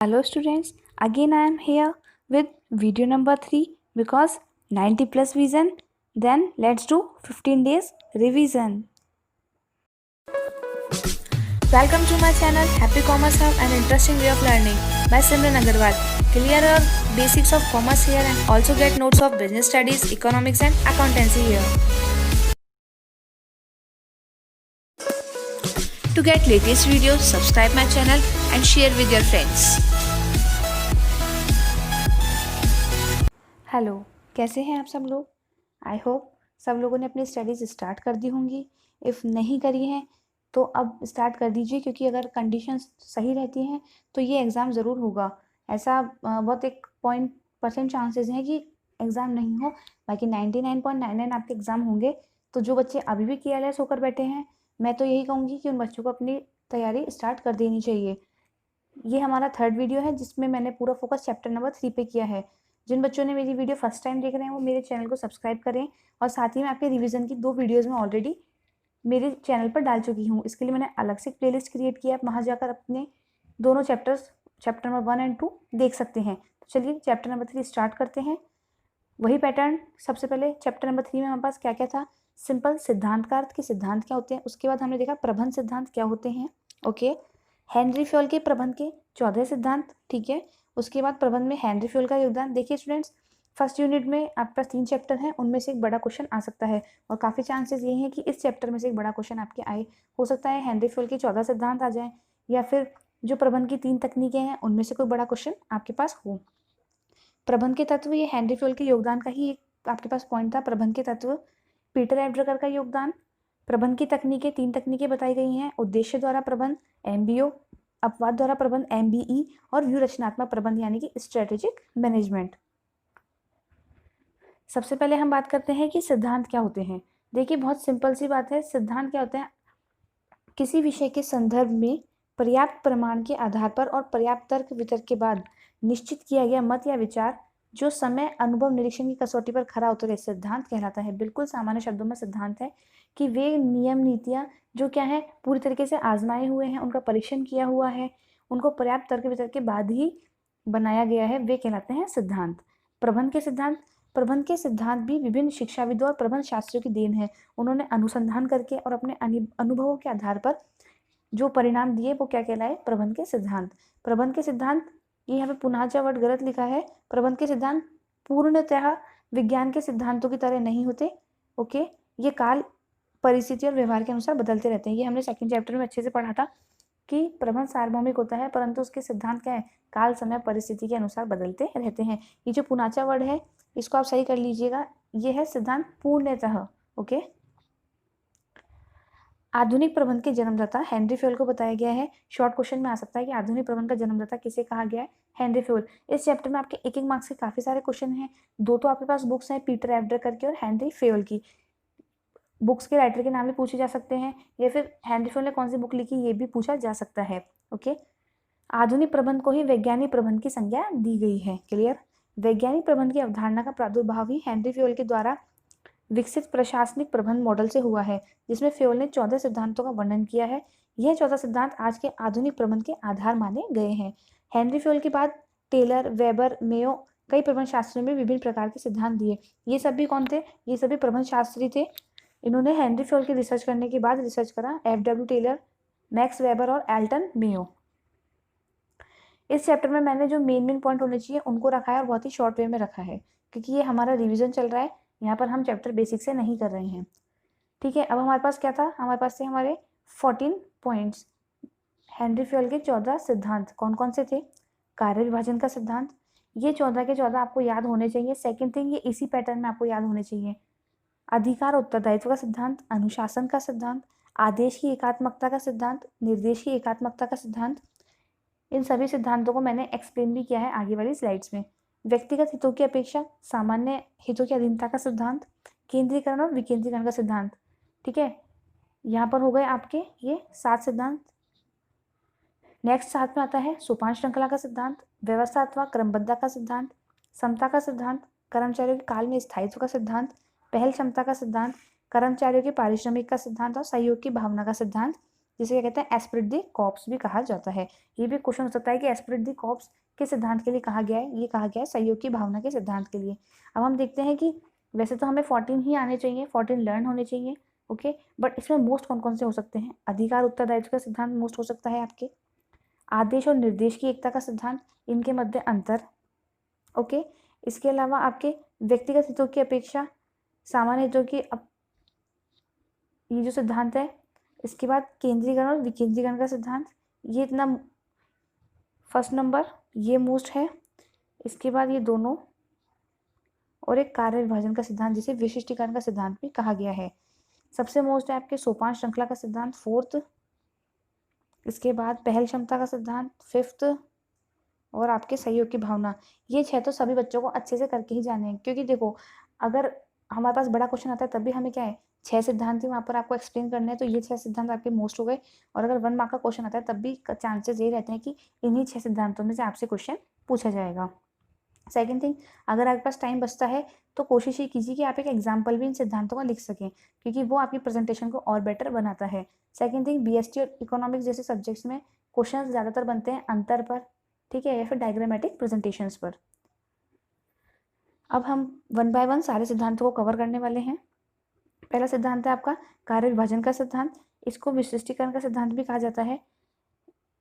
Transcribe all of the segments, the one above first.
Hello students, again I am here with video number 3 because 90 plus vision. Then let's do 15 days revision. Welcome to my channel Happy Commerce Hub, an interesting way of learning by Simran Agarwal. Clear your basics of commerce here and also get notes of business studies, economics and accountancy here. To get latest videos, subscribe my channel and share with your friends. Hello, कैसे हैं आप सब लोग? I hope सब लोगों ने अपनी studies start कर दी होंगी। इफ़ नहीं करी हैं तो अब स्टार्ट कर दीजिए, क्योंकि अगर कंडीशंस सही रहती हैं तो ये एग्ज़ाम ज़रूर होगा। ऐसा बहुत 1% चांसेस हैं कि एग्ज़ाम नहीं हो, बाकी 99.99 आपके एग्ज़ाम होंगे। तो जो बच्चे अभी भी केयरलेस होकर बैठे हैं, मैं तो यही कहूँगी कि उन बच्चों को अपनी तैयारी स्टार्ट कर देनी चाहिए। ये हमारा 3rd वीडियो है जिसमें मैंने पूरा फोकस चैप्टर नंबर 3 पे किया है। जिन बच्चों ने मेरी वीडियो फर्स्ट टाइम देख रहे हैं वो मेरे चैनल को सब्सक्राइब करें, और साथ ही मैं आपके रिवीजन की 2 वीडियोज़ में ऑलरेडी मेरे चैनल पर डाल चुकी हूँ। इसके लिए मैंने अलग से प्लेलिस्ट क्रिएट किया है, आप वहाँ जाकर अपने दोनों चैप्टर नंबर 1 एंड 2 देख सकते हैं। तो चलिए चैप्टर नंबर 3 स्टार्ट करते हैं। वही पैटर्न, सबसे पहले चैप्टर नंबर 3 में हमारे पास क्या क्या था? सिंपल सिद्धांत का अर्थ, कि सिद्धांत क्या होते हैं। उसके बाद हमने देखा प्रबंध सिद्धांत क्या होते हैं। ओके, हेनरी फ्योल के प्रबंध के 14 सिद्धांत, ठीक है। उसके बाद प्रबंध में हेनरी फ्योल का योगदान। देखिए स्टूडेंट्स, फर्स्ट यूनिट में आपके पास 3 चैप्टर हैं, उनमें से एक बड़ा क्वेश्चन आ सकता है, और काफ़ी चांसेस ये हैं कि इस चैप्टर में से एक बड़ा क्वेश्चन आपके आए। हो सकता है हेनरी फ्योल के 14 सिद्धांत आ जाएं, या फिर जो प्रबंध की 3 तकनीकें हैं उनमें से कोई बड़ा क्वेश्चन आपके पास हो। प्रबंध के तत्व, ये हेनरी फ्योल के योगदान का ही एक आपके पास पॉइंट था। प्रबंध के तत्व, पीटर एड्रकर का योगदान। प्रबंध की तकनीकें, 3 तकनीकें बताई गई हैं। उद्देश्य द्वारा प्रबंध MBO, अपवाद द्वारा प्रबंध MBE, और व्यू रचनात्मक प्रबंध यानी कि स्ट्रेटेजिक मैनेजमेंट। सबसे पहले हम बात करते हैं कि सिद्धांत क्या होते हैं। देखिए बहुत सिंपल सी बात है, सिद्धांत क्या होते हैं? किसी विषय के संदर्भ में पर्याप्त प्रमाण के आधार पर और पर्याप्त तर्क वितर्क के बाद निश्चित किया गया मत या विचार जो समय, अनुभव, निरीक्षण की कसौटी पर खरा उतरे, सिद्धांत कहलाता है। बिल्कुल सामान्य शब्दों में सिद्धांत है कि वे नियम, नीतियाँ जो क्या है पूरी तरीके से आजमाए हुए हैं, उनका परीक्षण किया हुआ है, उनको पर्याप्त तर्क वितर्क के बाद ही बनाया गया है, वे कहलाते हैं सिद्धांत। प्रबंध के सिद्धांत, प्रबंध के सिद्धांत भी विभिन्न शिक्षाविदों और प्रबंध शास्त्रियों की देन है। उन्होंने अनुसंधान करके और अपने अनुभवों के आधार पर जो परिणाम दिए वो क्या कहलाए? प्रबंध के सिद्धांत। प्रबंध के सिद्धांत, ये यहाँ पे पुनाचा वर्ड गलत लिखा है। प्रबंध के सिद्धांत पूर्णतः विज्ञान के सिद्धांतों की तरह नहीं होते। ओके, ये काल, परिस्थिति और व्यवहार के अनुसार बदलते रहते हैं। ये हमने 2nd चैप्टर में अच्छे से पढ़ा था कि प्रबंध सार्वभौमिक होता है, परंतु उसके सिद्धांत क्या है? काल, समय, परिस्थिति के अनुसार बदलते रहते हैं। ये जो पुनाचा वर्ड है इसको आप सही कर लीजिएगा, ये है सिद्धांत पूर्णतः। ओके, आधुनिक प्रबंध के जन्मदाता हेनरी फ्योल को बताया गया है। शॉर्ट क्वेश्चन में आ सकता है कि आधुनिक प्रबंध का जन्मदाता किसे कहा गया है? Henry Fayol. इस चैप्टर में आपके 1-1 मार्क्स के काफी सारे क्वेश्चन हैं। 2 तो आपके पास बुक्स हैं, पीटर एड्रकर की और हेनरी फ्योल की। बुक्स के राइटर के नाम भी पूछे जा सकते हैं, या फिर हेनरी फ्योल ने कौन सी बुक लिखी ये भी पूछा जा सकता है। ओके, आधुनिक प्रबंध को ही वैज्ञानिक प्रबंध की संज्ञा दी गई है। क्लियर? वैज्ञानिक प्रबंध की अवधारणा का प्रादुर्भाव ही हेनरी फ्योल के द्वारा विकसित प्रशासनिक प्रबंध मॉडल से हुआ है, जिसमें फ्योल ने 14 सिद्धांतों का वर्णन किया है। यह 14 सिद्धांत आज के आधुनिक प्रबंध के आधार माने गए हैं। हेनरी फ्योल के बाद टेलर, वेबर, मेयो कई प्रबंध शास्त्रियों में विभिन्न प्रकार के सिद्धांत दिए। ये सभी कौन थे? ये सभी प्रबंध शास्त्री थे। इन्होंने हेनरी फ्योल की रिसर्च करने के बाद रिसर्च करा। FW टेलर, मैक्स वेबर और एल्टन मेयो। इस चैप्टर में मैंने जो मेन पॉइंट होने चाहिए उनको रखा है, और बहुत ही शॉर्ट वे में रखा है, क्योंकि ये हमारा रिवीजन चल रहा है। यहाँ पर हम चैप्टर बेसिक से नहीं कर रहे हैं। ठीक है, अब हमारे पास क्या था? हमारे पास थे हमारे 14 पॉइंट्स। हेनरी फ्योल के 14 सिद्धांत कौन कौन से थे? कार्य विभाजन का सिद्धांत, ये 14 के 14 आपको याद होने चाहिए। सेकेंड थिंग, ये इसी पैटर्न में आपको याद होने चाहिए। अधिकार उत्तरदायित्व का सिद्धांत, अनुशासन का सिद्धांत, आदेश की एकात्मकता का सिद्धांत, निर्देश की एकात्मकता का सिद्धांत। इन सभी सिद्धांतों को मैंने एक्सप्लेन भी किया है आगे वाली स्लाइड्स में। व्यक्तिगत हितों की अपेक्षा सामान्य हितों की अधीनता का सिद्धांत, केंद्रीकरण और विकेंद्रीकरण का सिद्धांत। ठीक है, यहाँ पर हो गए आपके ये 7 सिद्धांत। नेक्स्ट साथ में आता है सोपान श्रृंखला का सिद्धांत, व्यवस्था अथवा क्रमबद्धता का सिद्धांत, समता का सिद्धांत, कर्मचारियों के काल में स्थायित्व का सिद्धांत, पहल क्षमता का सिद्धांत, कर्मचारियों के पारिश्रमिक का सिद्धांत और सहयोग की भावना का सिद्धांत। जिसे क्या कहते हैं एस्पिरिट द कॉर्प्स भी कहा जाता है। ये भी क्वेश्चन हो सकता है कि एस्पिरिट द कॉर्प्स किस सिद्धांत के लिए कहा गया है, ये कहा गया है सहयोग की भावना के सिद्धांत के लिए। अब हम देखते हैं कि वैसे तो हमें 14 ही आने चाहिए, 14 लर्न होने चाहिए, ओके, बट इसमें मोस्ट कौन कौन से हो सकते हैं? अधिकार उत्तरदायित्व का सिद्धांत मोस्ट हो सकता है आपके, आदेश और निर्देश की एकता का सिद्धांत, इनके मध्य अंतर, ओके, इसके अलावा आपके व्यक्तिगत हितों की अपेक्षा सामान्य हितों की ये जो सिद्धांत है, इसके बाद केंद्रीकरण और विकेंद्रीकरण का सिद्धांत, ये इतना फर्स्ट नंबर ये मोस्ट है। इसके बाद ये दोनों और एक कार्य विभाजन का सिद्धांत जिसे विशिष्टीकरण का सिद्धांत भी कहा गया है। सबसे मोस्ट है आपके सोपान श्रृंखला का सिद्धांत फोर्थ, इसके बाद पहल क्षमता का सिद्धांत फिफ्थ, और आपके सहयोग की भावना। ये 6 तो सभी बच्चों को अच्छे से करके ही जाने हैं, क्योंकि देखो अगर हमारे पास बड़ा क्वेश्चन आता है तब भी हमें क्या है 6 सिद्धांत ही वहाँ पर आपको एक्सप्लेन करने हैं, तो ये 6 सिद्धांत आपके मोस्ट हो गए। और अगर 1 मार्क का क्वेश्चन आता है तब भी चांसेस ये रहते हैं कि इन्हीं 6 सिद्धांतों में से आपसे क्वेश्चन पूछा जाएगा। सेकेंड थिंग, अगर आपके पास टाइम बचता है तो कोशिश ये कीजिए कि आप एक एग्जाम्पल भी इन सिद्धांतों का लिख सकें, क्योंकि वो आपकी प्रेजेंटेशन को और बेटर बनाता है। सेकेंड थिंग, बीएसटी और इकोनॉमिक्स जैसे सब्जेक्ट्स में क्वेश्चन ज़्यादातर बनते हैं अंतर पर, ठीक है, या फिर डायग्रामेटिक प्रेजेंटेशंस पर। अब हम 1 बाय 1 सारे सिद्धांतों को कवर करने वाले हैं। पहला सिद्धांत है आपका कार्य विभाजन का सिद्धांत, इसको विशिष्टीकरण का सिद्धांत भी कहा जाता है।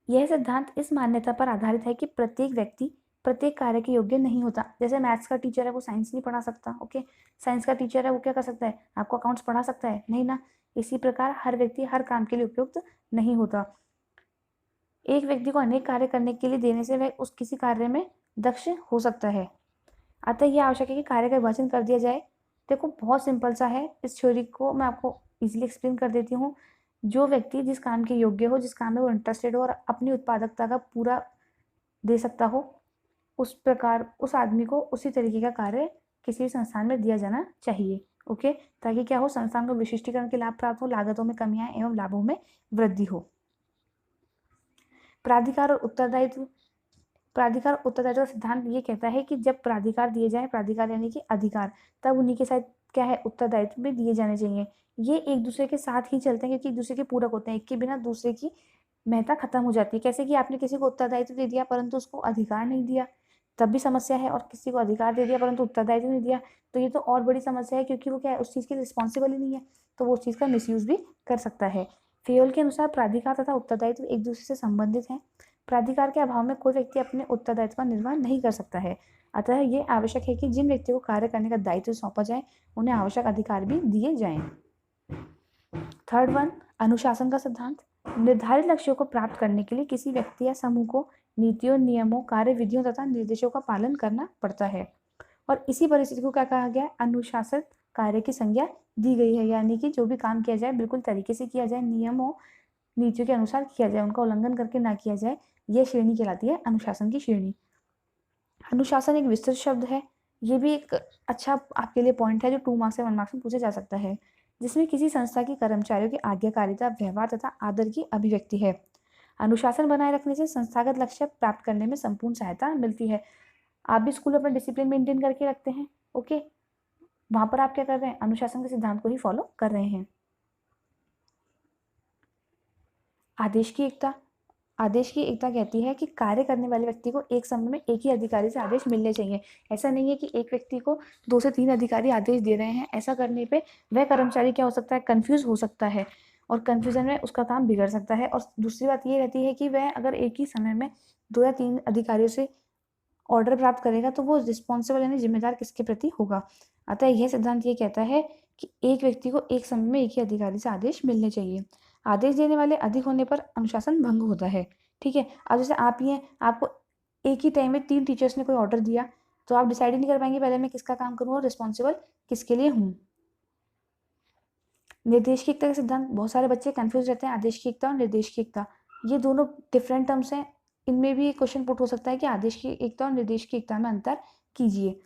यह सिद्धांत इस मान्यता पर आधारित है कि प्रत्येक व्यक्ति प्रत्येक कार्य के योग्य नहीं होता। जैसे मैथ्स का टीचर है वो साइंस नहीं पढ़ा सकता, ओके, साइंस का टीचर है वो क्या कर सकता है, आपको अकाउंट्स पढ़ा सकता है, नहीं ना। इसी प्रकार हर व्यक्ति हर काम के लिए उपयुक्त नहीं होता। एक व्यक्ति को अनेक कार्य करने के लिए देने से वह उस किसी कार्य में दक्ष हो सकता है। अतः यह आवश्यक है कि कार्य का विभाजन कर दिया जाए। देखो बहुत सिंपल सा है, इस थ्योरी को मैं आपको इजीली एक्सप्लेन कर देती हूँ। जो व्यक्ति जिस काम के योग्य हो, जिस काम में वो इंटरेस्टेड हो और अपनी उत्पादकता का पूरा दे सकता हो, उस प्रकार उस आदमी को उसी तरीके का कार्य किसी भी संस्थान में दिया जाना चाहिए, ओके, ताकि क्या हो, संस्थान को विशिष्टीकरण के लाभ प्राप्त हो, लागतों में कमी आए एवं लाभों में वृद्धि हो। प्राधिकार और उत्तरदायित्व का सिद्धांत ये कहता है कि जब प्राधिकार दिए जाए, प्राधिकार यानी कि अधिकार, तब उन्हीं के साथ क्या है उत्तरदायित्व भी दिए जाने चाहिए। ये एक दूसरे के साथ ही चलते हैं, क्योंकि एक दूसरे के पूरक होते हैं, एक के बिना दूसरे की महत्ता खत्म हो जाती है। कैसे कि आपने किसी को उत्तरदायित्व दे दिया परंतु उसको अधिकार नहीं दिया, तब भी समस्या है, और किसी को अधिकार दे दिया परंतु उत्तरदायित्व नहीं दिया, तो ये तो और बड़ी समस्या है, क्योंकि वो क्या है उस चीज़ की रिस्पॉन्सिबल ही नहीं है, तो वो उस चीज़ का मिसयूज भी कर सकता है। फेयोल के अनुसार प्राधिकार तथा उत्तरदायित्व एक दूसरे से संबंधित हैं। प्राधिकार के अभाव में कोई व्यक्ति अपने उत्तरदायित्व का निर्वाह नहीं कर सकता है। अतः ये आवश्यक है कि जिन व्यक्तियों को कार्य करने का दायित्व सौंपा जाए उन्हें आवश्यक अधिकार भी दिए जाएं। थर्ड वन, अनुशासन का सिद्धांत। निर्धारित लक्ष्यों को प्राप्त करने के लिए किसी व्यक्ति या समूह को नीतियों, नियमों, कार्य विधियों तथा निर्देशों का पालन करना पड़ता है, और इसी परिस्थिति को क्या कहा गया है, अनुशासित कार्य की संज्ञा दी गई है। यानी कि जो भी काम किया जाए बिल्कुल तरीके से किया जाए, नियमों नीतियों के अनुसार किया जाए, उनका उल्लंघन करके ना किया जाए, यह श्रेणी कहलाती है अनुशासन की श्रेणी। अनुशासन एक विस्तृत शब्द है, ये भी एक अच्छा आपके लिए पॉइंट है जो 2 मार्क्स से 1 मार्क्स में पूछा जा सकता है, जिसमें किसी संस्था के कर्मचारियों की आज्ञाकारिता, व्यवहार तथा आदर की अभिव्यक्ति है। अनुशासन बनाए रखने से संस्थागत लक्ष्य प्राप्त करने में संपूर्ण सहायता मिलती है। आप भी स्कूल में अपना डिसिप्लिन मेंटेन करके रखते हैं, ओके, वहां पर आप क्या कर रहे हैं, अनुशासन के सिद्धांत को ही फॉलो कर रहे हैं। आदेश की एकता। आदेश की एकता कहती है कि कार्य करने वाले व्यक्ति को एक समय में एक ही अधिकारी से आदेश मिलने चाहिए। ऐसा नहीं है कि एक व्यक्ति को 2 से 3 अधिकारी आदेश दे रहे हैं। ऐसा करने पे वह कर्मचारी क्या हो सकता है, कंफ्यूज हो सकता है, और कंफ्यूजन में उसका काम बिगड़ सकता है। और दूसरी बात ये रहती है कि वह अगर एक ही समय में 2 या 3 अधिकारियों से ऑर्डर प्राप्त करेगा तो वो रिस्पॉन्सिबल यानी जिम्मेदार किसके प्रति होगा। अतः यह सिद्धांत ये कहता है कि एक व्यक्ति को एक समय में एक ही अधिकारी से आदेश मिलने चाहिए। आदेश देने वाले अधिक होने पर अनुशासन भंग होता है, ठीक है। अब जैसे आप ये आपको एक ही टाइम में 3 टीचर्स ने कोई ऑर्डर दिया, तो आप डिसाइड ही नहीं कर पाएंगे पहले मैं किसका काम करूँ और रिस्पॉन्सिबल किसके लिए हूँ। निर्देश की एकता का सिद्धांत, बहुत सारे बच्चे कंफ्यूज रहते हैं आदेश की एकता और निर्देश की एकता, ये दोनों डिफरेंट टर्म्स हैं। इनमें भी क्वेश्चन पुट हो सकता है कि आदेश की एकता और निर्देश की एकता में अंतर कीजिए।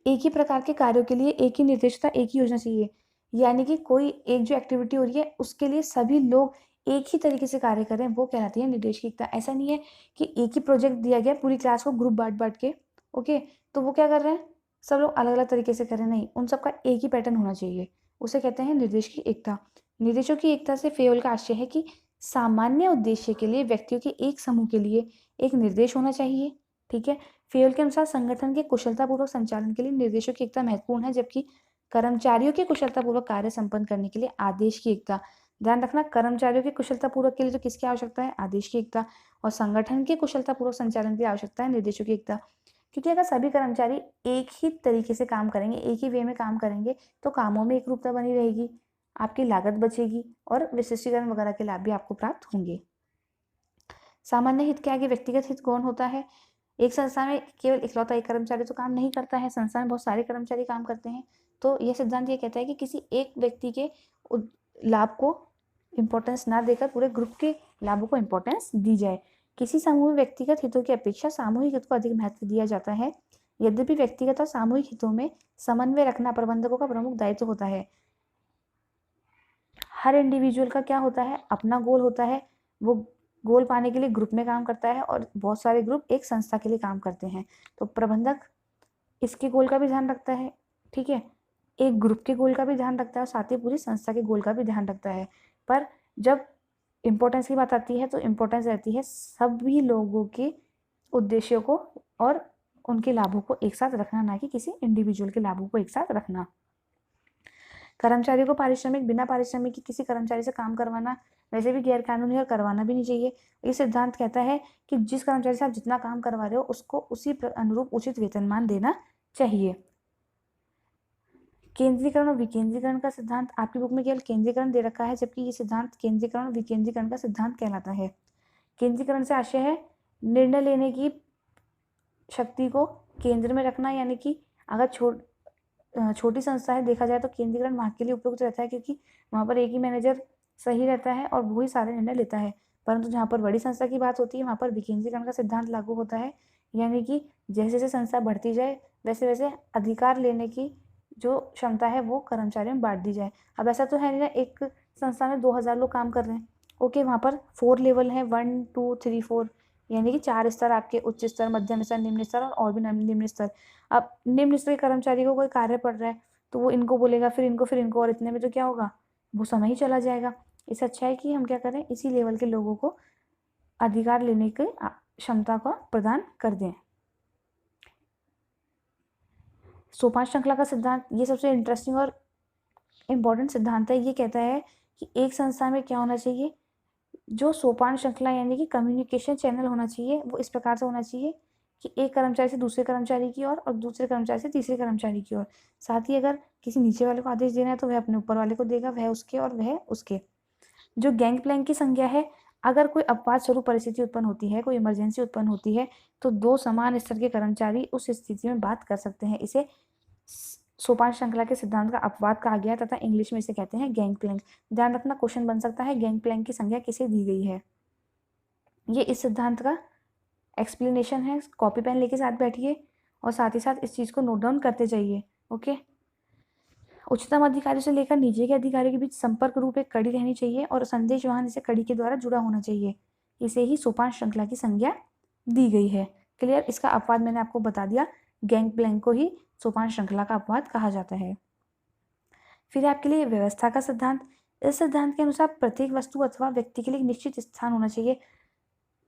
एक ही प्रकार के कार्यों के लिए एक ही निर्देश तथा एक ही योजना चाहिए, यानी कि कोई एक जो एक्टिविटी हो रही है उसके लिए सभी लोग एक ही तरीके से कार्य करें, वो कहलाती है निर्देश की एकता। ऐसा नहीं है कि एक ही प्रोजेक्ट दिया गया पूरी क्लास को ग्रुप बांट बांट के, ओके, तो वो क्या कर रहे हैं, सब लोग अलग अलग तरीके से कर रहे हैं, नहीं, उन सबका एक ही पैटर्न होना चाहिए, उसे कहते हैं निर्देश की एकता। निर्देशों की एकता से फेयोल का आशय है कि सामान्य उद्देश्य के लिए व्यक्तियों के एक समूह के लिए एक निर्देश होना चाहिए। ठीक है, फेयोल के अनुसार संगठन के कुशलतापूर्वक संचालन के लिए निर्देशों की एकता महत्वपूर्ण है, जबकि कर्मचारियों के कुशलतापूर्वक कार्य संपन्न करने के लिए आदेश की एकता। ध्यान रखना, कर्मचारियों के कुशलतापूर्वक के लिए तो किसकी आवश्यकता है? आदेश की एकता। और संगठन के कुशलतापूर्वक संचालन की आवश्यकता है निर्देशों की एकता। क्योंकि अगर सभी कर्मचारी एक ही तरीके से काम करेंगे, एक ही वे में काम करेंगे, तो कामों में एक रूपता बनी रहेगी, आपकी लागत बचेगी और विशिष्टीकरण वगैरह के लाभ भी आपको प्राप्त होंगे। सामान्य हित के आगे व्यक्तिगत हित कौन होता है? एक संस्था में केवल इकलौता एक कर्मचारी तो काम नहीं करता है, संस्था में बहुत सारे कर्मचारी काम करते हैं। तो यह सिद्धांत ये कहता है कि किसी एक व्यक्ति के लाभ को इम्पोर्टेंस ना देकर पूरे ग्रुप के लाभों को इम्पोर्टेंस दी जाए। किसी समूह में व्यक्तिगत हितों की अपेक्षा सामूहिक हित को अधिक महत्व दिया जाता है। यद्यपि व्यक्तिगत और सामूहिक हितों में समन्वय रखना प्रबंधकों का प्रमुख दायित्व होता है। हर इंडिविजुअल का क्या होता है? अपना गोल होता है, वो गोल पाने के लिए ग्रुप में काम करता है और बहुत सारे ग्रुप एक संस्था के लिए काम करते हैं। तो प्रबंधक इसके गोल का भी ध्यान रखता है, ठीक है, एक ग्रुप के गोल का भी ध्यान रखता है और साथ ही पूरी संस्था के गोल का भी ध्यान रखता है। पर जब इम्पोर्टेंस की बात आती है तो इम्पोर्टेंस रहती है सभी लोगों के उद्देश्यों को और उनके लाभों को एक साथ रखना, ना कि किसी इंडिविजुअल के लाभों को एक साथ रखना। कर्मचारियों को पारिश्रमिक, बिना पारिश्रमिक के किसी कर्मचारी से काम करवाना वैसे भी गैर कानूनी और करवाना भी नहीं चाहिए। ये सिद्धांत कहता है कि जिस कर्मचारी से आप जितना काम करवा रहे हो उसको उसी अनुरूप उचित वेतनमान देना चाहिए। केंद्रीकरण और विकेंद्रीकरण का सिद्धांत आपकी बुक में केवल केंद्रीकरण दे रखा है, जबकि ये सिद्धांत केंद्रीकरण और विकेंद्रीकरण का सिद्धांत कहलाता है। केंद्रीकरण से आशय है निर्णय लेने की शक्ति को केंद्र में रखना, यानी कि अगर छोटी संस्था है देखा जाए तो केंद्रीकरण वहाँ के लिए उपयुक्त रहता है, क्योंकि वहाँ पर एक ही मैनेजर सही रहता है और वही सारे निर्णय लेता है। परंतु जहाँ पर बड़ी संस्था की बात होती है वहाँ पर विकेंद्रीकरण का सिद्धांत लागू होता है, यानी कि जैसे जैसे संस्था बढ़ती जाए वैसे वैसे अधिकार लेने की जो क्षमता है वो कर्मचारियों में बांट दी जाए। अब ऐसा तो है नहीं ना एक संस्था में 2000 लोग काम कर रहे हैं, ओके, वहाँ पर 4 लेवल है, 1 2 3 4, यानी कि 4 स्तर आपके, उच्च स्तर, मध्यम स्तर, निम्न स्तर और भी निम्न स्तर। अब निम्न स्तर के कर्मचारी को कोई कार्य पड़ रहा है तो वो इनको बोलेगा, फिर इनको और इतने में तो क्या होगा, वो समय ही चला जाएगा। इससे अच्छा है कि हम क्या करें, इसी लेवल के लोगों को अधिकार लेने की क्षमता को प्रदान कर दें। सोपान श्रृंखला का सिद्धांत ये सबसे इंटरेस्टिंग और इम्पोर्टेंट सिद्धांत है। ये कहता है कि एक संस्था में क्या होना चाहिए, जो सोपान श्रृंखला यानी कि कम्युनिकेशन चैनल होना चाहिए वो इस प्रकार से होना चाहिए कि एक कर्मचारी से दूसरे कर्मचारी की ओर और दूसरे कर्मचारी से तीसरे कर्मचारी की ओर। साथ ही अगर किसी नीचे वाले को आदेश देना है तो वह अपने ऊपर वाले को देगा, वह उसके और वह उसके। जो गैंग प्लैंक की संज्ञा है, अगर कोई अपवाद स्वरूप परिस्थिति उत्पन्न होती है, कोई इमरजेंसी उत्पन्न होती है, तो 2 समान स्तर के कर्मचारी उस स्थिति में बात कर सकते हैं। इसे सोपान श्रृंखला के सिद्धांत का अपवाद कहा गया तथा इंग्लिश में इसे कहते हैं गैंग प्लैंक। ध्यान रखना, क्वेश्चन बन सकता है गैंग प्लैंक की संज्ञा किसे दी गई है। ये इस सिद्धांत का एक्सप्लेनेशन है। कॉपी पेन लेके साथ बैठिए और साथ ही साथ इस चीज़ को नोट डाउन करते जाइए, ओके। उच्चतम अधिकारी से लेकर नीचे के अधिकारी के बीच संपर्क रूप एक कड़ी रहनी चाहिए और संदेश वाहन इसे कड़ी के द्वारा जुड़ा होना चाहिए। इसे ही सोपान श्रृंखला की संज्ञा दी गई है। क्लियर? इसका अपवाद मैंने आपको बता दिया, गैंग प्लैंक को ही सोपान श्रृंखला का अपवाद कहा जाता है। फिर आपके लिए व्यवस्था का सिद्धांत। इस सिद्धांत के अनुसार प्रत्येक वस्तु अथवा व्यक्ति के लिए एक निश्चित स्थान होना चाहिए,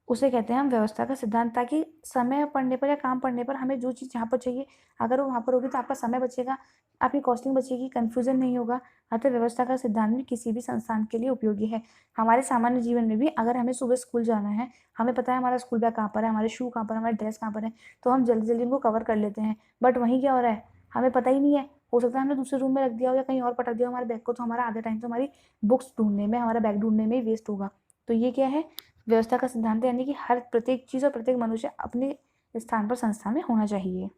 उसे कहते हैं हम व्यवस्था का सिद्धांत, ताकि समय पड़ने पर या काम पड़ने पर हमें जो चीज़ जहाँ पर चाहिए अगर वो वहाँ पर होगी तो आपका समय बचेगा, आपकी कॉस्टिंग बचेगी, कन्फ्यूजन नहीं होगा। अतः व्यवस्था का सिद्धांत भी किसी भी संस्थान के लिए उपयोगी है। हमारे सामान्य जीवन में भी अगर हमें सुबह स्कूल जाना है, हमें पता है हमारा स्कूल बैग कहाँ पर है, हमारे शू कहाँ पर है, हमारी ड्रेस कहाँ पर है, तो हम जल्दी जल्दी उनको कवर कर लेते हैं। बट वहीं क्या हो रहा है हमें पता ही नहीं है, हो सकता है हमने दूसरे रूम में रख दिया हो या कहीं और पटक दिया हो हमारे बैग को, तो हमारा आधा टाइम तो हमारी बुक्स ढूंढने में, हमारा बैग ढूंढने में ही वेस्ट होगा। तो ये क्या है, व्यवस्था का सिद्धांत है, यानी कि हर प्रत्येक चीज़ और प्रत्येक मनुष्य अपने स्थान पर संस्था में होना चाहिए।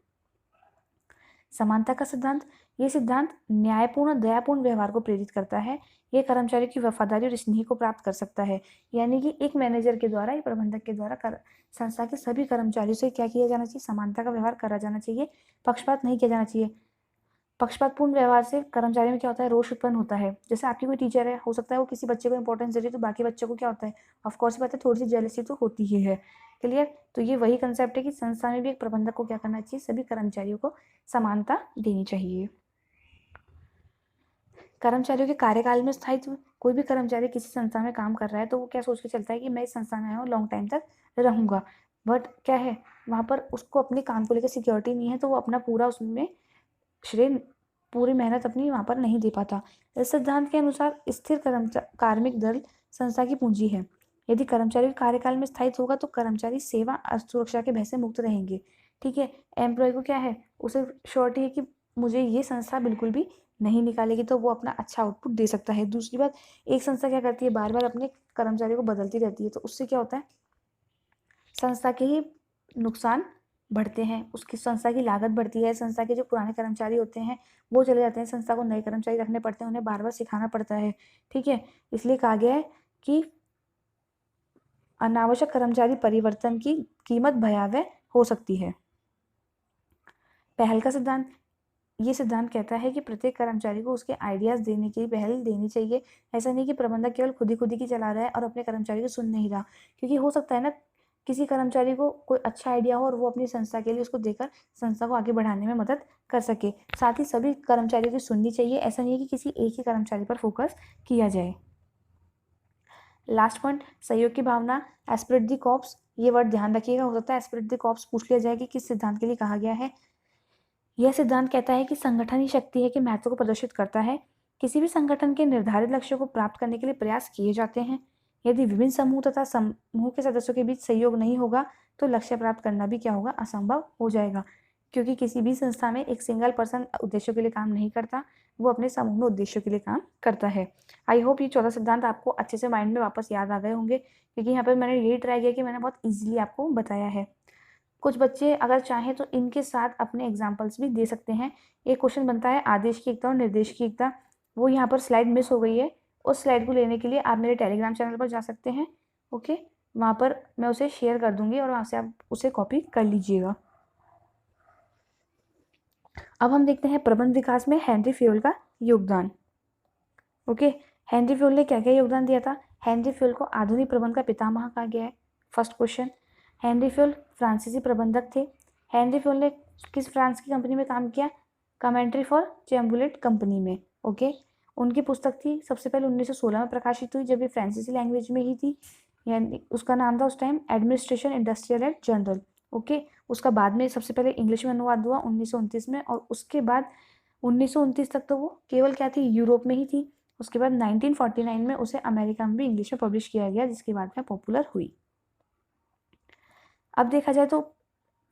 समानता का सिद्धांत। ये सिद्धांत न्यायपूर्ण दयापूर्ण व्यवहार को प्रेरित करता है। ये कर्मचारियों की वफादारी और स्नेह को प्राप्त कर सकता है, यानी कि एक मैनेजर के द्वारा, एक प्रबंधक के द्वारा संस्था के सभी कर्मचारियों से क्या किया जाना चाहिए, समानता का व्यवहार करा जाना चाहिए, पक्षपात नहीं किया जाना चाहिए। पक्षपातपूर्ण व्यवहार से कर्मचारी में क्या होता है, रोष उत्पन्न होता है। जैसे आपकी कोई टीचर है, हो सकता है वो किसी बच्चे को इंपॉर्टेंस दे रही है तो बाकी बच्चों को क्या होता है, ऑफकोर्स बात है, थोड़ी सी जेलसी तो होती ही है। क्लियर? तो ये वही कंसेप्ट है कि संस्था में भी एक प्रबंधक को क्या करना चाहिए, सभी कर्मचारियों को समानता देनी चाहिए। कर्मचारियों के कार्यकाल में स्थायित्व, कोई भी कर्मचारी किसी संस्था में काम कर रहा है तो वो क्या सोच के चलता है कि मैं इस संस्था में आया हूँ, लॉन्ग टाइम तक रहूँगा, बट क्या है वहाँ पर उसको अपने काम को लेकर सिक्योरिटी नहीं है, तो वो अपना पूरा उसमें श्रेय, पूरी मेहनत अपनी वहाँ पर नहीं दे पाता। इस सिद्धांत के अनुसार स्थिर कार्मिक दल संस्था की पूंजी है। यदि कर्मचारी के कार्यकाल में स्थायित्व होगा तो कर्मचारी सेवा और सुरक्षा के भय से मुक्त रहेंगे। ठीक है, एम्प्लॉय को क्या है, उसे श्योरिटी है कि मुझे ये संस्था बिल्कुल भी नहीं निकालेगी, तो वो अपना अच्छा आउटपुट दे सकता है। दूसरी बात, एक संस्था क्या करती है, बार बार अपने कर्मचारियों को बदलती रहती है, तो उससे क्या होता है, संस्था के ही नुकसान बढ़ते हैं, उसकी संस्था की लागत बढ़ती है, संस्था के जो पुराने कर्मचारी होते हैं वो चले जाते हैं, संस्था को नए कर्मचारी रखने पड़ते हैं, उन्हें बार बार सिखाना पड़ता है। ठीक है, इसलिए कहा गया है कि अनावश्यक कर्मचारी परिवर्तन की कीमत भयावह हो सकती है। पहल का सिद्धांत, ये सिद्धांत कहता है कि प्रत्येक कर्मचारी को उसके आइडियाज देने की पहल देनी चाहिए। ऐसा नहीं कि प्रबंधक केवल खुद ही की चला रहा है और अपने कर्मचारी को सुन नहीं रहा, क्योंकि हो सकता है ना किसी कर्मचारी को कोई अच्छा आइडिया हो और वो अपनी संस्था के लिए उसको देकर संस्था को आगे बढ़ाने में मदद कर सके। साथ ही सभी कर्मचारियों की सुननी चाहिए, ऐसा नहीं है कि किसी एक ही कर्मचारी पर फोकस किया जाए। लास्ट पॉइंट, सहयोग की भावना, एस्पिरिट द कॉर्प्स, ये वर्ड ध्यान रखिएगा, हो सकता है एस्पिरिट द कॉर्प्स पूछ लिया जाए कि किस सिद्धांत के लिए कहा गया है। यह सिद्धांत कहता है कि संगठन ही शक्ति है कि महत्व को प्रदर्शित करता है। किसी भी संगठन के निर्धारित लक्ष्यों को प्राप्त करने के लिए प्रयास किए जाते हैं। यदि विभिन्न समूह तथा समूह के सदस्यों के बीच सहयोग नहीं होगा तो लक्ष्य प्राप्त करना भी क्या होगा, असंभव हो जाएगा, क्योंकि किसी भी संस्था में एक सिंगल पर्सन उद्देश्यों के लिए काम नहीं करता, वो अपने समूह में उद्देश्यों के लिए काम करता है। आई होप ये 14 सिद्धांत आपको अच्छे से माइंड में वापस याद आ गए होंगे, क्योंकि यहाँ पर मैंने यही ट्राई किया कि मैंने बहुत ईजिली आपको बताया है। कुछ बच्चे अगर चाहें तो इनके साथ अपने एग्जाम्पल्स भी दे सकते हैं। एक क्वेश्चन बनता है आदेश की एकता और निर्देश की एकता, वो यहाँ पर स्लाइड मिस हो गई है, उस स्लाइड को लेने के लिए आप मेरे टेलीग्राम चैनल पर जा सकते हैं। ओके, वहाँ पर मैं उसे शेयर कर दूंगी और वहाँ से आप उसे कॉपी कर लीजिएगा। अब हम देखते हैं प्रबंध विकास में हेनरी फ्योल का योगदान। ओके, हेनरी फ्योल ने क्या क्या योगदान दिया था। हेनरी फ्योल को आधुनिक प्रबंध का पितामह कहा गया है। फर्स्ट क्वेश्चन, हेनरी फ्योल फ्रांसीसी प्रबंधक थे। हेनरी फ्योल ने किस फ्रांस की कंपनी में काम किया, कमेंट्री फॉर चैम्बुलेट कंपनी में। ओके, उनकी पुस्तक थी सबसे पहले 1916 में प्रकाशित हुई, जब ये फ्रांसीसी लैंग्वेज में ही थी, यानी उसका नाम था उस time administration industrial and general. Okay, उसका बाद में सबसे पहले इंग्लिश में अनुवाद हुआ 1929 में, और उसके बाद 1929 तक तो वो केवल क्या थी, यूरोप में ही थी। उसके बाद 1949 में उसे अमेरिका में भी इंग्लिश में पब्लिश किया गया, जिसके बाद में पॉपुलर हुई। अब देखा जाए तो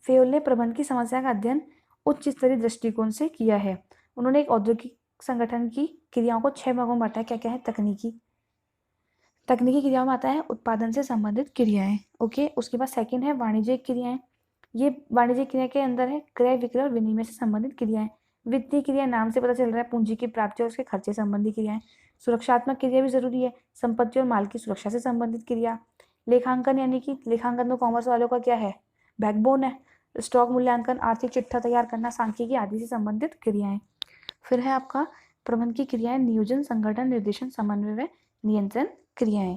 फ्योल ने प्रबंध की समस्या का अध्ययन उच्च स्तरीय दृष्टिकोण से किया है। उन्होंने एक औद्योगिक संगठन की क्रियाओं को 6 भागों में बांटा है। क्या क्या है, तकनीकी क्रियाओं में आता है उत्पादन से संबंधित क्रियाएं। ओके, उसके बाद सेकंड है वाणिज्यिक क्रियाएं। ये वाणिज्यिक क्रिया के अंदर है क्रय विक्रय और विनिमय से संबंधित क्रियाएं। वित्तीय क्रिया, नाम से पता चल रहा है पूंजी की प्राप्ति और उसके खर्चे संबंधी क्रियाएं। सुरक्षात्मक क्रिया भी जरूरी है, संपत्ति और माल की सुरक्षा से संबंधित क्रिया। लेखांकन, यानी कि लेखांकन तो कॉमर्स वालों का क्या है, बैकबोन है। स्टॉक मूल्यांकन, आर्थिक चिट्ठा तैयार करना, सांख्यिकी आदि से संबंधित क्रियाएं। फिर है आपका प्रबंध की क्रियाएं, नियोजन, संगठन, निर्देशन, समन्वय व नियंत्रण क्रियाएं।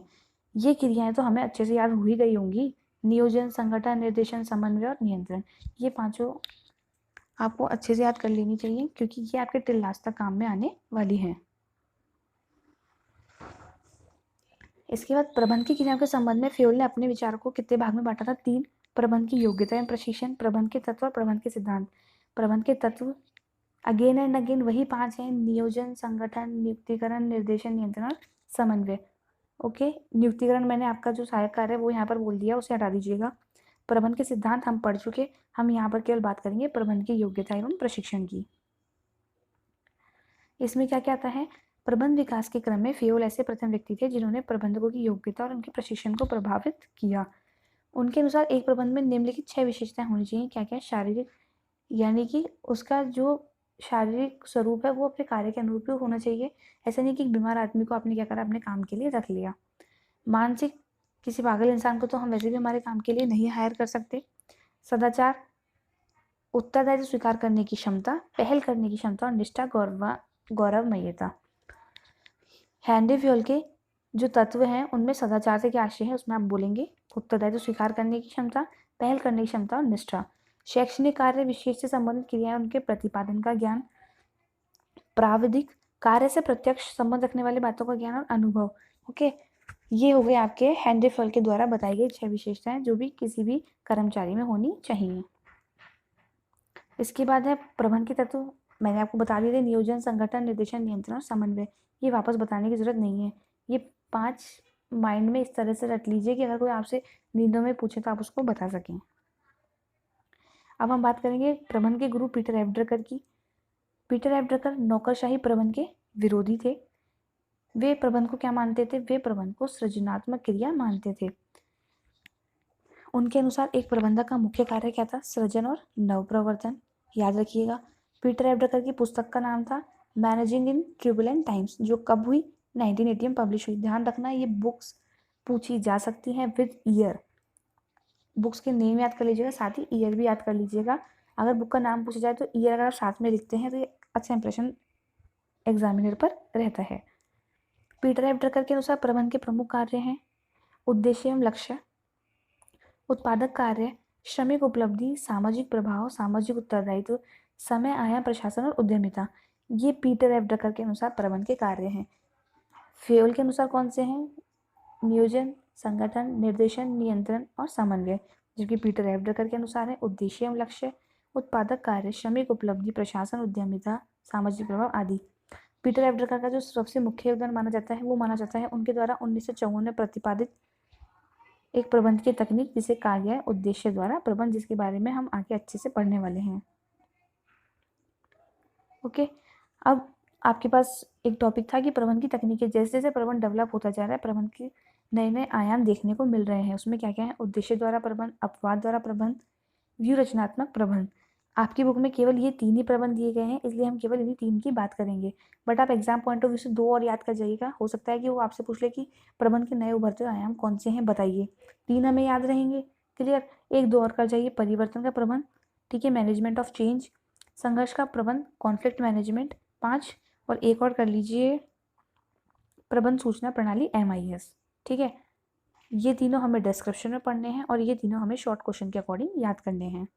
ये क्रियाएं तो हमें अच्छे से याद हो ही गई होंगी, नियोजन, संगठन, निर्देशन, समन्वय और नियंत्रण। ये पांचों आपको अच्छे से याद कर लेनी चाहिए, क्योंकि ये आपके टिल लास्ट तक काम में आने वाली हैं। इसके बाद प्रबंध की क्रियाओं के संबंध में फ्योल ने अपने विचारों को कितने भाग में बांटा था, 3। प्रबंध की योग्यता एवं प्रशिक्षण, प्रबंध के तत्व और प्रबंध के सिद्धांत। प्रबंध के तत्व अगेन एंड अगेन वही 5 हैं, नियोजन, संगठन, नियुक्तिकरण, निर्देशन, नियंत्रण और समन्वय। ओके, नियुक्तिकरण मैंने आपका जो सहायक कार्य है वो यहाँ पर बोल दिया, उसे हटा दीजिएगा। प्रबंध के सिद्धांत हम पढ़ चुके, हम यहाँ पर केवल बात करेंगे प्रबंध की योग्यता एवं प्रशिक्षण की। इसमें क्या क्या आता है, प्रबंध विकास के क्रम में फ्योल ऐसे प्रथम व्यक्ति थे जिन्होंने प्रबंधकों की योग्यता और उनके प्रशिक्षण को प्रभावित किया। उनके अनुसार एक प्रबंध में निम्नलिखित 6 विशेषताएं होनी चाहिए। क्या क्या, शारीरिक, यानी कि उसका जो शारीरिक स्वरूप है वो अपने कार्य के अनुरूप होना चाहिए। ऐसा नहीं कि एक बीमार आदमी को आपने क्या करा, अपने काम के लिए रख लिया। मानसिक, किसी पागल इंसान को तो हम वैसे भी हमारे काम के लिए नहीं हायर कर सकते। सदाचार, उत्तरदायित्व स्वीकार करने की क्षमता, पहल करने की क्षमता और निष्ठा, गौरवमयता। हेनरी फ्योल के जो तत्व हैं उनमें सदाचार से क्या आशय है, उसमें आप बोलेंगे उत्तरदायित्व स्वीकार करने की क्षमता, पहल करने की क्षमता और निष्ठा। शैक्षणिक कार्य विशेष से संबंधित क्रियाएं, उनके प्रतिपादन का ज्ञान, प्राविधिक कार्य से प्रत्यक्ष संबंध रखने वाली बातों का ज्ञान और अनुभव। ओके, ये हो गए आपके हेनरी फयल के द्वारा बताई गई 6 विशेषताएं जो भी किसी भी कर्मचारी में होनी चाहिए। इसके बाद है प्रबंध के तत्व। मैंने आपको बता दिए थे, नियोजन, संगठन, निर्देशन, नियंत्रण और समन्वय। ये वापस बताने की जरूरत नहीं है, ये 5 माइंड में इस तरह से रख लीजिए कि अगर कोई आपसे नींदों में पूछे तो आप उसको बता सकें। अब हम बात करेंगे प्रबंध के गुरु पीटर एफ ड्रकर की। पीटर एफ ड्रकर नौकरशाही प्रबंध के विरोधी थे। वे प्रबंध को क्या मानते थे? वे प्रबंध को सृजनात्मक क्रिया मानते थे। उनके अनुसार एक प्रबंधक का मुख्य कार्य क्या था? सृजन और नवप्रवर्तन। याद रखिएगा, पीटर एफ ड्रकर की पुस्तक का नाम था मैनेजिंग इन ट्यूबुलेंट टाइम्स, जो कब हुई? 1980 में पब्लिश हुई। ध्यान रखना, ये बुक्स पूछी जा सकती हैं विद ईयर। बुक्स के नेम याद कर लीजिएगा, साथ ही ईयर भी याद कर लीजिएगा। अगर बुक का नाम पूछा जाए तो ईयर अगर आप साथ में लिखते हैं तो ये अच्छा इंप्रेशन एग्जामिनर पर रहता है। पीटर एफ ड्रकर के अनुसार प्रबंध के प्रमुख कार्य हैं उद्देश्य एवं लक्ष्य, उत्पादक कार्य, श्रमिक उपलब्धि, सामाजिक प्रभाव, सामाजिक उत्तरदायित्व, समय, आया, प्रशासन और उद्यमिता। ये पीटर एफ ड्रकर के अनुसार प्रबंध के कार्य हैं। फेयल के अनुसार कौन से हैं? नियोजन, संगठन, निर्देशन, नियंत्रण और समन्वय। जबकि पीटर एफ ड्रकर के अनुसार है उद्देश्य एवं लक्ष्य, उत्पादक कार्य, श्रमिक उपलब्धि, प्रशासन, उद्यमिता, सामाजिक प्रभाव आदि। पीटर एफ ड्रकर का जो सबसे मुख्य योगदान माना जाता है वो माना जाता है उनके द्वारा 1954 में प्रतिपादित एक प्रबंध की तकनीक जिसे कहा गया है उद्देश्य द्वारा प्रबंध, जिसके बारे में हम आगे अच्छे से पढ़ने वाले हैं। ओके, अब आपके पास एक टॉपिक था कि प्रबंध की तकनीकें। जैसे जैसे प्रबंध डेवलप होता जा रहा है, प्रबंध के नए नए आयाम देखने को मिल रहे हैं। उसमें क्या क्या है? उद्देश्य द्वारा प्रबंध, अपवाद द्वारा प्रबंध, व्यू रचनात्मक प्रबंध। आपकी बुक में केवल ये 3 ही प्रबंध दिए गए हैं, इसलिए हम केवल इन्हीं 3 की बात करेंगे। बट आप एग्जाम पॉइंट ऑफ व्यू से 2 और याद कर जाइएगा। हो सकता है कि वो आपसे पूछ ले कि प्रबंध के नए उभरते हुए आयाम कौन से हैं, बताइए। 3 हमें याद रहेंगे, क्लियर। 1-2 और कर जाइए। परिवर्तन का प्रबंध, ठीक है, मैनेजमेंट ऑफ चेंज। संघर्ष का प्रबंध, कॉन्फ्लिक्ट मैनेजमेंट, 5। और एक और कर लीजिए, प्रबंध सूचना प्रणाली, MIS। ठीक है, ये तीनों हमें डिस्क्रिप्शन में पढ़ने हैं और ये तीनों हमें शॉर्ट क्वेश्चन के अकॉर्डिंग याद करने हैं।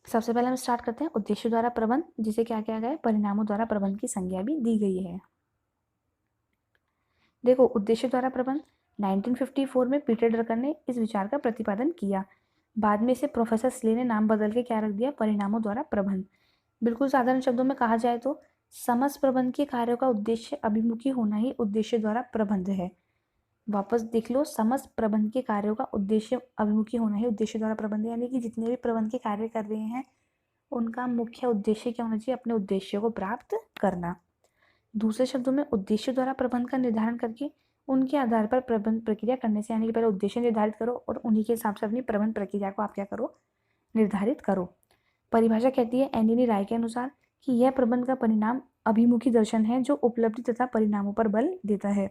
सबसे पहले हम स्टार्ट करते हैं उद्देश्य द्वारा प्रबंध, जिसे क्या किया गया है? परिणामों द्वारा प्रबंध की संज्ञा भी दी गई है। देखो, उद्देश्य द्वारा प्रबंध 1954 में पीटर ड्रकर ने इस विचार का प्रतिपादन किया। बाद में इसे प्रोफेसर स्ले ने नाम बदल के क्या रख दिया? परिणामों द्वारा प्रबंध। बिल्कुल साधारण शब्दों में कहा जाए तो समस्त प्रबंध के कार्यों का उद्देश्य अभिमुखी होना ही उद्देश्य द्वारा प्रबंध है। वापस देख लो, समस्त प्रबंध के कार्यों का उद्देश्य अभिमुखी होना ही उद्देश्य द्वारा प्रबंध है। यानी कि जितने भी प्रबंध के कार्य कर रहे हैं उनका मुख्य उद्देश्य क्या होना चाहिए? अपने उद्देश्य को प्राप्त करना। दूसरे शब्दों में उद्देश्य द्वारा प्रबंध का निर्धारण करके उनके आधार पर प्रबंध प्रक्रिया करने से, यानी कि पहले उद्देश्य निर्धारित करो और उन्हीं के हिसाब से अपनी प्रबंध प्रक्रिया को आप क्या करो? निर्धारित करो। परिभाषा कहती है एंटनी राय के अनुसार कि यह प्रबंध का परिणाम अभिमुखी दर्शन है जो उपलब्धि तथा परिणामों पर बल देता है।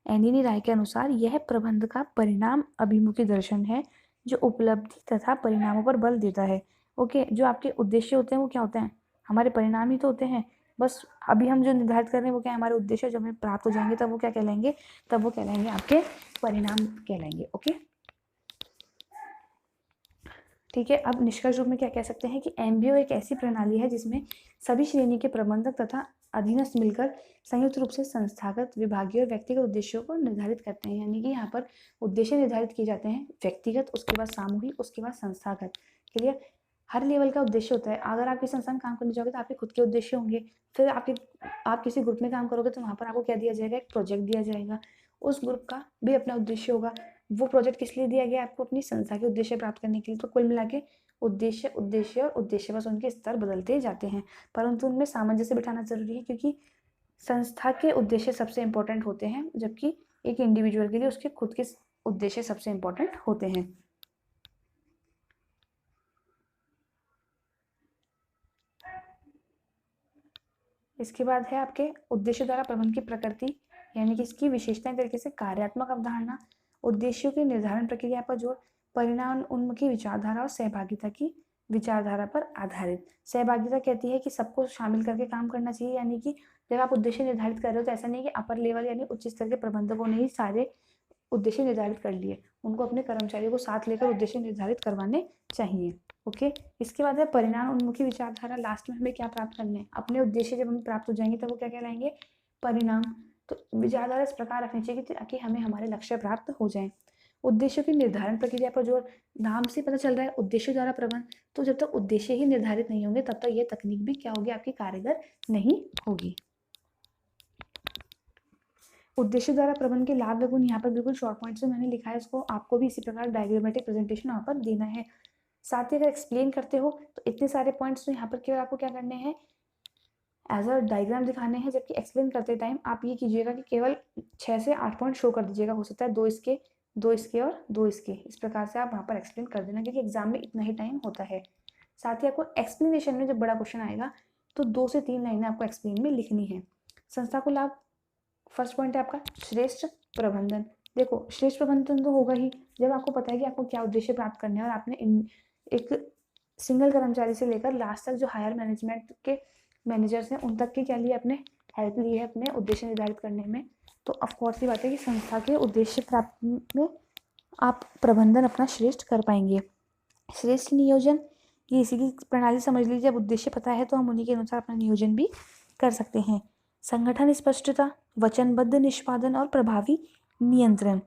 एंटनी राय के अनुसार यह प्रबंध का परिणाम अभिमुखी दर्शन है जो उपलब्धि तथा परिणामों पर बल देता है। ओके, जो आपके उद्देश्य होते हैं वो क्या होते हैं? हमारे परिणाम ही तो होते हैं। बस अभी हम जो निर्धारित कर रहे हैं वो क्या है? हमारे उद्देश्य। जब हमें प्राप्त हो जाएंगे तब वो क्या कहलाएंगे? तब वो कहलाएंगे आपके परिणाम कहलाएंगे। ओके, ठीक है। अब निष्कर्ष रूप में क्या कह सकते हैं कि MBO एक ऐसी प्रणाली है जिसमें सभी श्रेणी के प्रबंधक तथा अधीनस्थ मिलकर संयुक्त रूप से संस्थागत, विभागीय और व्यक्तिगत उद्देश्यों को निर्धारित करते हैं। यानी कि यहाँ पर उद्देश्य निर्धारित किए जाते हैं, व्यक्तिगत, उसके बाद सामूहिक, उसके बाद संस्थागत। क्लियर? हर लेवल का उद्देश्य होता है। अगर आप किसी संस्था में काम करने जाओगे तो आपके खुद के उद्देश्य होंगे। फिर आप किसी ग्रुप में काम करोगे तो वहाँ पर आपको क्या दिया जाएगा? एक प्रोजेक्ट दिया जाएगा। उस ग्रुप का भी अपना उद्देश्य होगा। वो प्रोजेक्ट किस लिए दिया गया? आपको अपनी संस्था के उद्देश्य प्राप्त करने के लिए। तो कुल मिला के उद्देश्य, उद्देश्य और उद्देश्य, बस उनके स्तर बदलते जाते हैं, परंतु उनमें सामंजस्य बिठाना जरूरी है, क्योंकि संस्था के उद्देश्य सबसे इंपॉर्टेंट होते हैं, जबकि एक इंडिविजुअल के लिए उसके खुद के उद्देश्य सबसे इंपॉर्टेंट होते हैं। इसके बाद है आपके उद्देश्य द्वारा प्रबंध की प्रकृति, यानी कि इसकी विशेषताएं तरीके से कार्यात्मक अवधारणा, उद्देश्यों की निर्धारण प्रक्रिया पर जोर, परिणाम उन्मुखी विचारधारा और सहभागिता की विचारधारा पर आधारित। सहभागिता कहती है कि सबको शामिल करके काम करना चाहिए। यानी कि जब आप उद्देश्य निर्धारित कर रहे हो तो ऐसा नहीं कि अपर लेवल यानी उच्च स्तर के प्रबंधकों ने ही सारे उद्देश्य निर्धारित कर लिए। उनको अपने कर्मचारियों को साथ लेकर उद्देश्य निर्धारित करवाने चाहिए। ओके। इसके बाद है परिणाम उन्मुखी विचारधारा। लास्ट में हमें क्या प्राप्त करना है, अपने उद्देश्य जब हमें प्राप्त हो जाएंगे तब वो क्या कहलाएंगे, परिणाम। तो विचारधारा इस प्रकार रखनी चाहिए ताकि हमें हमारे लक्ष्य प्राप्त हो जाए। उद्देश्यों की निर्धारण प्रक्रिया पर जोर। नाम से पता चल रहा है उद्देश्य द्वारा प्रबंध, तो जब तक उद्देश्य ही निर्धारित नहीं होंगे तब तक ये तकनीक भी क्या होगी, आपकी कारगर नहीं होगी। उद्देश्य द्वारा प्रबंध के लाभ व गुण यहाँ पर बिल्कुल शॉर्ट पॉइंट्स में मैंने लिखा है, इसको आपको भी इसी प्रकार डायग्रामेटिक प्रेजेंटेशन यहाँ पर देना है। साथ ही अगर एक्सप्लेन करते हो तो इतने सारे पॉइंट्स तो यहाँ पर केवल आपको क्या करने हैं, एज अ डायग्राम दिखाने हैं, जबकि एक्सप्लेन करते टाइम आप ये कीजिएगा कि केवल 6 से 8 पॉइंट शो कर दीजिएगा। हो सकता है 2 इसके, 2 इसके और 2 इसके, इस प्रकार से आप वहाँ पर एक्सप्लेन कर देना, क्योंकि एग्जाम में इतना ही टाइम होता है। साथ ही आपको एक्सप्लेनेशन में जब बड़ा क्वेश्चन आएगा तो 2 से 3 लाइनें आपको एक्सप्लेन में लिखनी है। संस्था को लाभ, फर्स्ट पॉइंट है आपका श्रेष्ठ प्रबंधन। देखो श्रेष्ठ प्रबंधन तो होगा ही जब आपको पता है कि आपको क्या उद्देश्य प्राप्त करने हैं और आपने एक सिंगल कर्मचारी से लेकर लास्ट तक जो हायर मैनेजमेंट के मैनेजर्स हैं उन तक की क्या लिए, अपने हेल्प ली है अपने उद्देश्य निर्धारित करने में। तो ऑफकोर्स ये बात है कि संस्था के उद्देश्य प्राप्ति में आप प्रबंधन अपना श्रेष्ठ कर पाएंगे। श्रेष्ठ नियोजन, ये इसी की प्रणाली समझ लीजिए। जब उद्देश्य पता है तो हम उन्हीं के अनुसार अपना नियोजन भी कर सकते हैं। संगठन स्पष्टता, वचनबद्ध निष्पादन और प्रभावी नियंत्रण।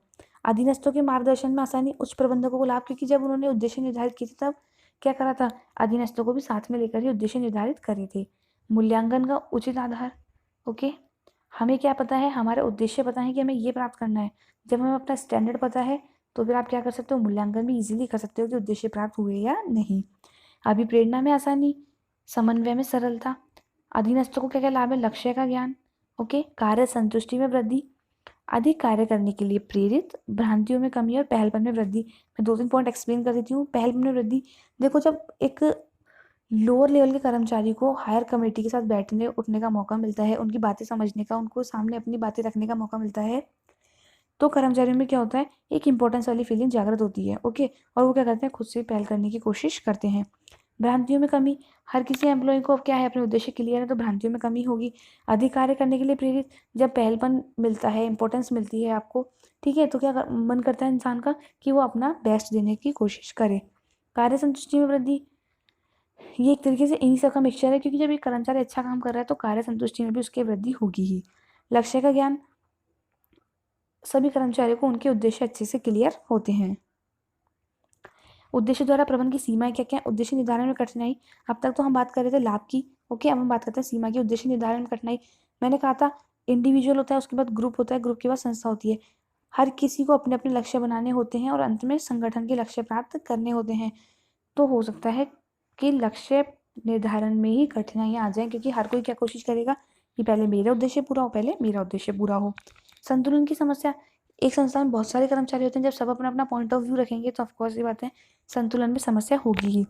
अधीनस्थों के मार्गदर्शन में आसानी, उच्च प्रबंधकों को लाभ, क्योंकि जब उन्होंने उद्देश्य निर्धारित किए थे तब क्या करा था, अधीनस्थों को भी साथ में लेकर ही उद्देश्य निर्धारित करे थे। मूल्यांकन का उचित आधार। ओके, हमें क्या पता है, हमारे उद्देश्य पता है कि हमें ये प्राप्त करना है। जब हमें अपना स्टैंडर्ड पता है तो फिर आप क्या कर सकते हो, मूल्यांकन भी इजीली कर सकते हो कि उद्देश्य प्राप्त हुए या नहीं। अभिप्रेरणा में आसानी, समन्वय में सरलता। अधीनस्थों को क्या क्या लाभ है, लक्ष्य का ज्ञान। ओके, कार्य संतुष्टि में वृद्धि, अधिक कार्य करने के लिए प्रेरित, भ्रांतियों में कमी और पहलपन में वृद्धि। मैं 2-3 पॉइंट एक्सप्लेन कर देती हूँ। पहलपन में वृद्धि, देखो जब एक लोअर लेवल के कर्मचारी को हायर कमेटी के साथ बैठने उठने का मौका मिलता है, उनकी बातें समझने का, उनको सामने अपनी बातें रखने का मौका मिलता है, तो कर्मचारियों में क्या होता है, एक इंपॉर्टेंस वाली फीलिंग जागृत होती है। ओके, और वो क्या करते हैं, खुद से पहल करने की कोशिश करते हैं। भ्रांतियों में कमी, हर किसी एम्प्लॉय को अब क्या है, अपने उद्देश्य क्लियर है तो भ्रांतियों में कमी होगी। अधिक कार्य करने के लिए प्रेरित, जब पहलपन मिलता है, इंपॉर्टेंस मिलती है आपको, ठीक है, तो क्या मन करता है इंसान का कि वो अपना बेस्ट देने की कोशिश करे। कार्य संतुष्टि में वृद्धि, ये एक तरीके से इन्हीं सब का मिक्सचर है, क्योंकि जब एक कर्मचारी अच्छा काम कर रहा है तो कार्य संतुष्टि में भी उसकी वृद्धि होगी ही। लक्ष्य का ज्ञान, सभी कर्मचारियों को उनके उद्देश्य अच्छे से क्लियर होते हैं। उद्देश्य द्वारा प्रबंधन की सीमाएं क्या क्या है, उद्देश्य निर्धारण में कठिनाई। अब तक तो हम बात कर रहे थे लाभ की। ओके, अब हम बात करते हैं सीमा की। उद्देश्य निर्धारण में कठिनाई, मैंने कहा था इंडिविजुअल होता है, उसके बाद ग्रुप होता है, ग्रुप के बाद संस्था होती है। हर किसी को अपने अपने लक्ष्य बनाने होते हैं और अंत में संगठन के लक्ष्य प्राप्त करने होते हैं। तो हो सकता है कि लक्ष्य निर्धारण में ही कठिनाइयाँ आ जाएं, क्योंकि हर कोई क्या कोशिश करेगा कि पहले मेरा उद्देश्य पूरा हो, पहले मेरा उद्देश्य पूरा हो। संतुलन की समस्या, एक संस्था में बहुत सारे कर्मचारी होते हैं, जब सब अपना अपना पॉइंट ऑफ व्यू रखेंगे तो ऑफकोर्स ये बात है संतुलन में समस्या होगी ही।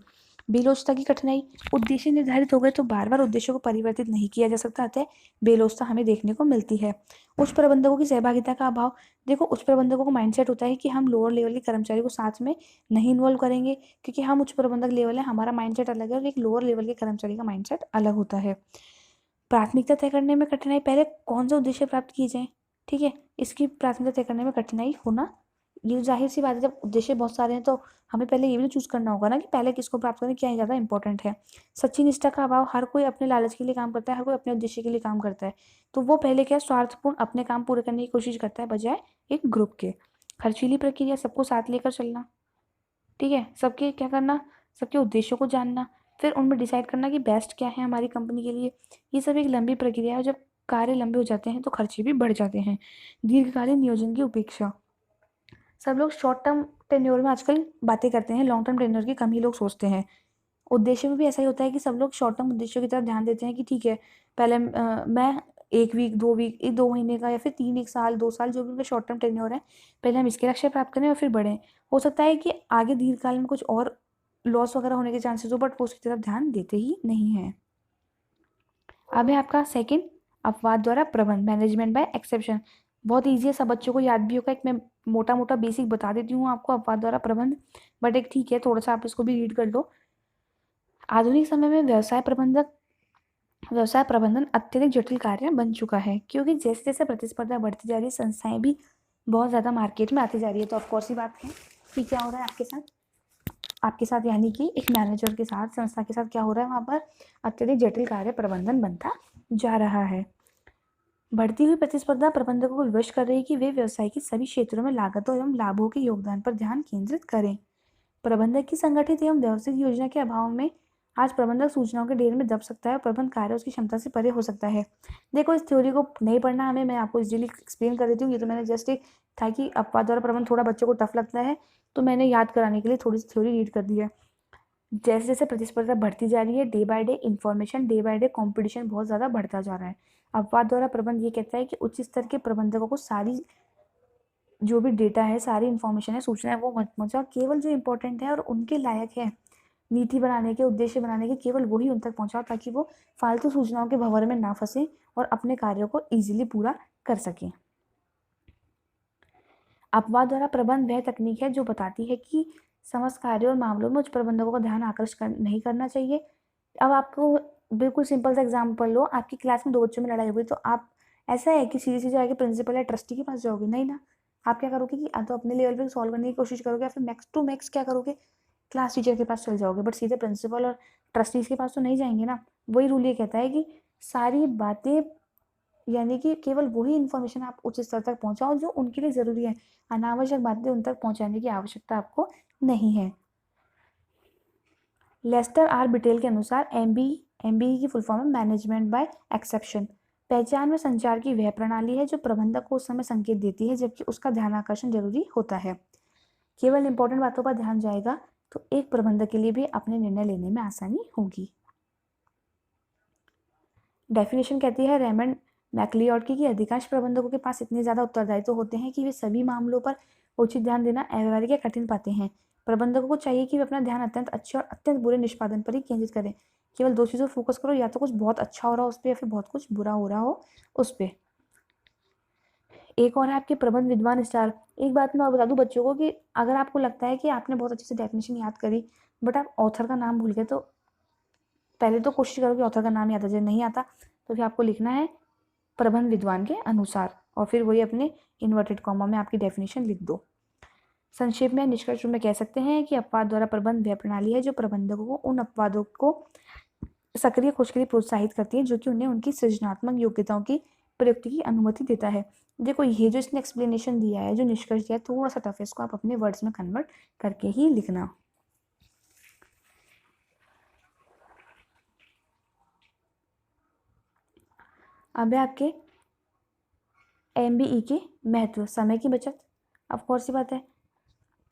बेलोचता की कठिनाई, उद्देश्य निर्धारित हो गए तो बार बार उद्देश्यों को परिवर्तित नहीं किया जा सकता, अतः बेलोचता हमें देखने को मिलती है। उच्च प्रबंधकों की सहभागिता का अभाव, देखो उच्च प्रबंधकों का माइंडसेट होता है कि हम लोअर लेवल के कर्मचारी को साथ में नहीं इन्वॉल्व करेंगे, क्योंकि हम उच्च प्रबंधक लेवल है, हमारा माइंडसेट अलग है, और एक लोअर लेवल के कर्मचारी का माइंडसेट अलग होता है। प्राथमिकता तय करने में कठिनाई, पहले कौन सा उद्देश्य प्राप्त किए जाए, ठीक है, इसकी प्राथमिकता तय करने में कठिनाई होना, ये जाहिर सी बात है। जब उद्देश्य बहुत सारे हैं तो हमें पहले ये भी चूज करना होगा ना कि पहले किसको प्राप्त करना, क्या ज़्यादा इंपॉर्टेंट है। सच्ची निष्ठा का अभाव, हर कोई अपने लालच के लिए काम करता है, हर कोई अपने उद्देश्य के लिए काम करता है, तो वो पहले क्या स्वार्थपूर्ण अपने काम पूरे करने की कोशिश करता है बजाय एक ग्रुप के। खर्चीली प्रक्रिया, सबको साथ लेकर चलना, ठीक है, सबके क्या करना, सबके उद्देश्यों को जानना, फिर उनमें डिसाइड करना कि बेस्ट क्या है हमारी कंपनी के लिए। ये सब एक लंबी प्रक्रिया है, जब कार्य लंबे हो जाते हैं तो खर्चे भी बढ़ जाते हैं। दीर्घकालीन नियोजन की उपेक्षा, सब लोग शॉर्ट टर्म टेन्योर में आजकल बातें करते हैं, लॉन्ग टर्म टेन्योर की कम ही लोग सोचते हैं। उद्देश्य में भी ऐसा ही होता है कि सब लोग शॉर्ट टर्म उद्देश्यों की तरफ ध्यान देते हैं कि ठीक है, पहले मैं 1 वीक 2 वीक 2 महीने का या फिर 3 1 साल 2 साल जो भी उनका शॉर्ट टर्म टेन्योर है, पहले हम इसके लक्ष्य प्राप्त करें और फिर बढ़ें। हो सकता है कि आगे दीर्घकाल में कुछ और लॉस वगैरह होने के चांसेस हो, बट वो उसकी तरफ ध्यान देते ही नहीं है। अब है आपका सेकंड, अपवाद द्वारा प्रबंध, मैनेजमेंट बाय एक्सेप्शन। बहुत ईजी है, सब बच्चों को याद भी होगा। एक मैं मोटा मोटा बेसिक बता देती हूँ आपको, अपवाद द्वारा प्रबंध, बट एक ठीक है थोड़ा सा आप इसको भी रीड कर लो। आधुनिक समय में व्यवसाय प्रबंधन अत्यधिक जटिल कार्य बन चुका है, क्योंकि जैसे जैसे प्रतिस्पर्धा बढ़ती जा रही है, संस्थाएं भी बहुत ज़्यादा मार्केट में आती जा रही है। तो ऑफकोर्स ही बात है कि क्या हो रहा है आपके साथ, आपके साथ यानी कि एक मैनेजर के साथ, संस्था के साथ क्या हो रहा है, वहाँ पर अत्यधिक जटिल कार्य प्रबंधन बनता जा रहा है। बढ़ती हुई प्रतिस्पर्धा प्रबंधकों को विवश कर रही है कि वे व्यवसाय के सभी क्षेत्रों में लागतों एवं लाभों के योगदान पर ध्यान केंद्रित करें। प्रबंधक की संगठित एवं व्यवस्थित योजना के अभाव में आज प्रबंधक सूचनाओं के ढेर में दब सकता है और प्रबंध कार्य उसकी क्षमता से परे हो सकता है। देखो, इस थ्योरी को नहीं पढ़ना हमें, मैं आपको इजीली एक्सप्लेन कर देती हूँ। ये तो मैंने जस्ट एक था कि अपवाद द्वारा प्रबंध थोड़ा बच्चों को टफ लगता है, तो मैंने याद कराने के लिए थोड़ी सी थ्योरी रीड कर दी है। जैसे जैसे प्रतिस्पर्धा बढ़ती जा रही है, day by day information, day by day competition बहुत ज़्यादा बढ़ता जा रहा है। अपवाद द्वारा प्रबंध ये कहता है कि उच्च स्तर के प्रबंधकों को सारी जो भी डेटा है, सारी इन्फॉर्मेशन है, सूचना है, वो मत पहुँचाओ। केवल जो इंपॉर्टेंट है और उनके लायक है, नीति बनाने के, उद्देश्य बनाने के, केवल वही उन तक पहुँचाओ, ताकि वो फालतू सूचनाओं के भंवर में ना फंसे और अपने कार्यों को ईजिली पूरा कर सकें। अपवाद द्वारा प्रबंध वह तकनीक है जो बताती है कि समस्त कार्यों और मामलों में उच्च प्रबंधकों का ध्यान आकर्षित नहीं करना चाहिए। अब आपको बिल्कुल सिंपल सा एग्जाम्पल लो, आपकी क्लास में 2 बच्चों में लड़ाई हुई, तो आप ऐसा है कि सीधे सीधे जाके प्रिंसिपल या ट्रस्टी के पास जाओगे? नहीं ना। आप क्या करोगे कि या तो अपने लेवल पे सॉल्व करने की कोशिश करोगे, या फिर मैक्स टू मैक्स क्या करोगे, क्लास टीचर के पास चल जाओगे, बट सीधे प्रिंसिपल और ट्रस्टीज के पास तो नहीं जाएंगे ना। वही रूल ये कहता है कि सारी बातें, यानी कि केवल वही इन्फॉर्मेशन आप उच्च स्तर तक पहुंचाओ जो उनके लिए ज़रूरी है। अनावश्यक बातें उन तक पहुंचाने की आवश्यकता आपको नहीं है। लेस्टर आर बिटेल के अनुसार एमबीई की फुल फॉर्म है मैनेजमेंट बाय एक्सेप्शन। पहचान में संचार की वह प्रणाली है जो प्रबंधक को उस समय संकेत देती है जबकि उसका ध्यान आकर्षण जरूरी होता है। केवल इंपॉर्टेंट बातों पर ध्यान जाएगा तो एक प्रबंधक के लिए भी अपने निर्णय लेने में आसानी होगी। डेफिनेशन कहती है रेमंड मैक्लियोड की कि अधिकांश प्रबंधकों के पास इतने ज़्यादा उत्तरदायित्व होते हैं कि वे सभी मामलों पर उचित ध्यान देना अव्यवहारिक या कठिन पाते हैं। प्रबंधकों को चाहिए कि वे अपना ध्यान अत्यंत अच्छे और अत्यंत बुरे निष्पादन पर ही केंद्रित करें। केवल 2 चीज़ों पर फोकस करो, या तो कुछ बहुत अच्छा हो रहा हो उस पर, या फिर बहुत कुछ बुरा हो रहा हो उस पर। एक और है आपके प्रबंध विद्वान स्टार। एक बात मैं और बता दूं बच्चों को कि अगर आपको लगता है कि आपने बहुत अच्छे से डेफिनेशन याद करी बट आप ऑथर का नाम भूल गए, तो पहले तो कोशिश करो कि ऑथर का नाम याद आ जाए। नहीं आता तो फिर आपको लिखना है प्रबंध विद्वान के अनुसार, और फिर वही अपने इन्वर्टेड कॉमा में आपकी डेफिनेशन लिख दो। संक्षेप में निष्कर्ष में कह सकते हैं कि अपवाद द्वारा प्रबंध वह प्रणाली है जो प्रबंधकों को उन अपवादों को सक्रिय खोज के लिए प्रोत्साहित करती है जो कि उन्हें उनकी सृजनात्मक योग्यताओं की प्रयुक्ति की अनुमति देता है। देखो, ये जो इसने एक्सप्लेनेशन दिया है, जो निष्कर्ष दिया है, थोड़ा सा टफ है, इसको आप अपने वर्ड्स में कन्वर्ट करके ही लिखना। अब है आपके एमबीई के महत्व। समय की बचत, ऑफ कोर्स सी बात है।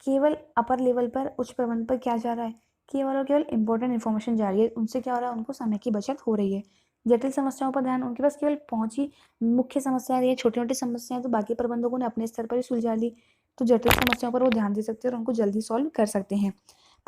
केवल अपर लेवल पर, उच्च प्रबंध पर क्या जा रहा है? केवल और केवल इंपॉर्टेंट इन्फॉर्मेशन जा रही है, उनसे क्या हो रहा है? उनको समय की बचत हो रही है। जटिल समस्याओं पर ध्यान, उनके पास केवल पहुंची मुख्य समस्या है, छोटी मोटी समस्याएं तो बाकी प्रबंधकों ने अपने स्तर पर ही सुलझा ली, तो जटिल समस्याओं पर वो ध्यान दे सकते हैं और उनको जल्दी सॉल्व कर सकते हैं।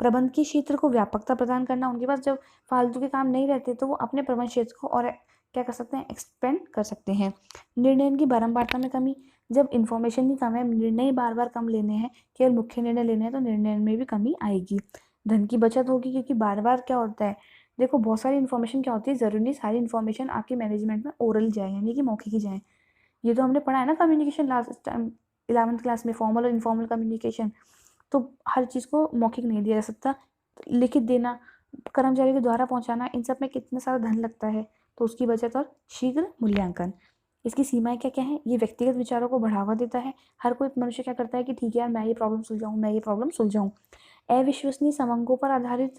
प्रबंध के क्षेत्र को व्यापकता प्रदान करना, उनके पास जब फालतू के काम नहीं रहते तो वो अपने प्रबंध क्षेत्र को और क्या कर सकते हैं? एक्सपेंड कर सकते हैं। निर्णय की बारंबारता में कमी, जब इन्फॉर्मेशन ही कम है, निर्णय बार बार कम लेने हैं, केवल मुख्य निर्णय लेने हैं, तो निर्णय में भी कमी आएगी। धन की बचत होगी, क्योंकि बार बार क्या होता है, देखो बहुत सारी इन्फॉर्मेशन क्या होती है, ज़रूरी नहीं सारी इन्फॉर्मेशन आपके मैनेजमेंट में ओरल जाए, यानी कि मौखिक ही जाए। ये तो हमने पढ़ा है ना communication last time 11th class में, फॉर्मल और इनफॉर्मल कम्युनिकेशन। तो हर चीज़ को मौखिक नहीं दिया जा सकता, लिखित देना, कर्मचारी के द्वारा पहुंचाना, इन सब में कितना सारा धन लगता है, तो उसकी बचत और शीघ्र मूल्यांकन। इसकी सीमाएं क्या क्या हैं? ये व्यक्तिगत विचारों को बढ़ावा देता है। हर कोई मनुष्य क्या करता है कि ठीक है यार, मैं ये प्रॉब्लम सुलझाऊं, मैं ये प्रॉब्लम सुलझाऊं। अविश्वसनीय समंकों पर आधारित,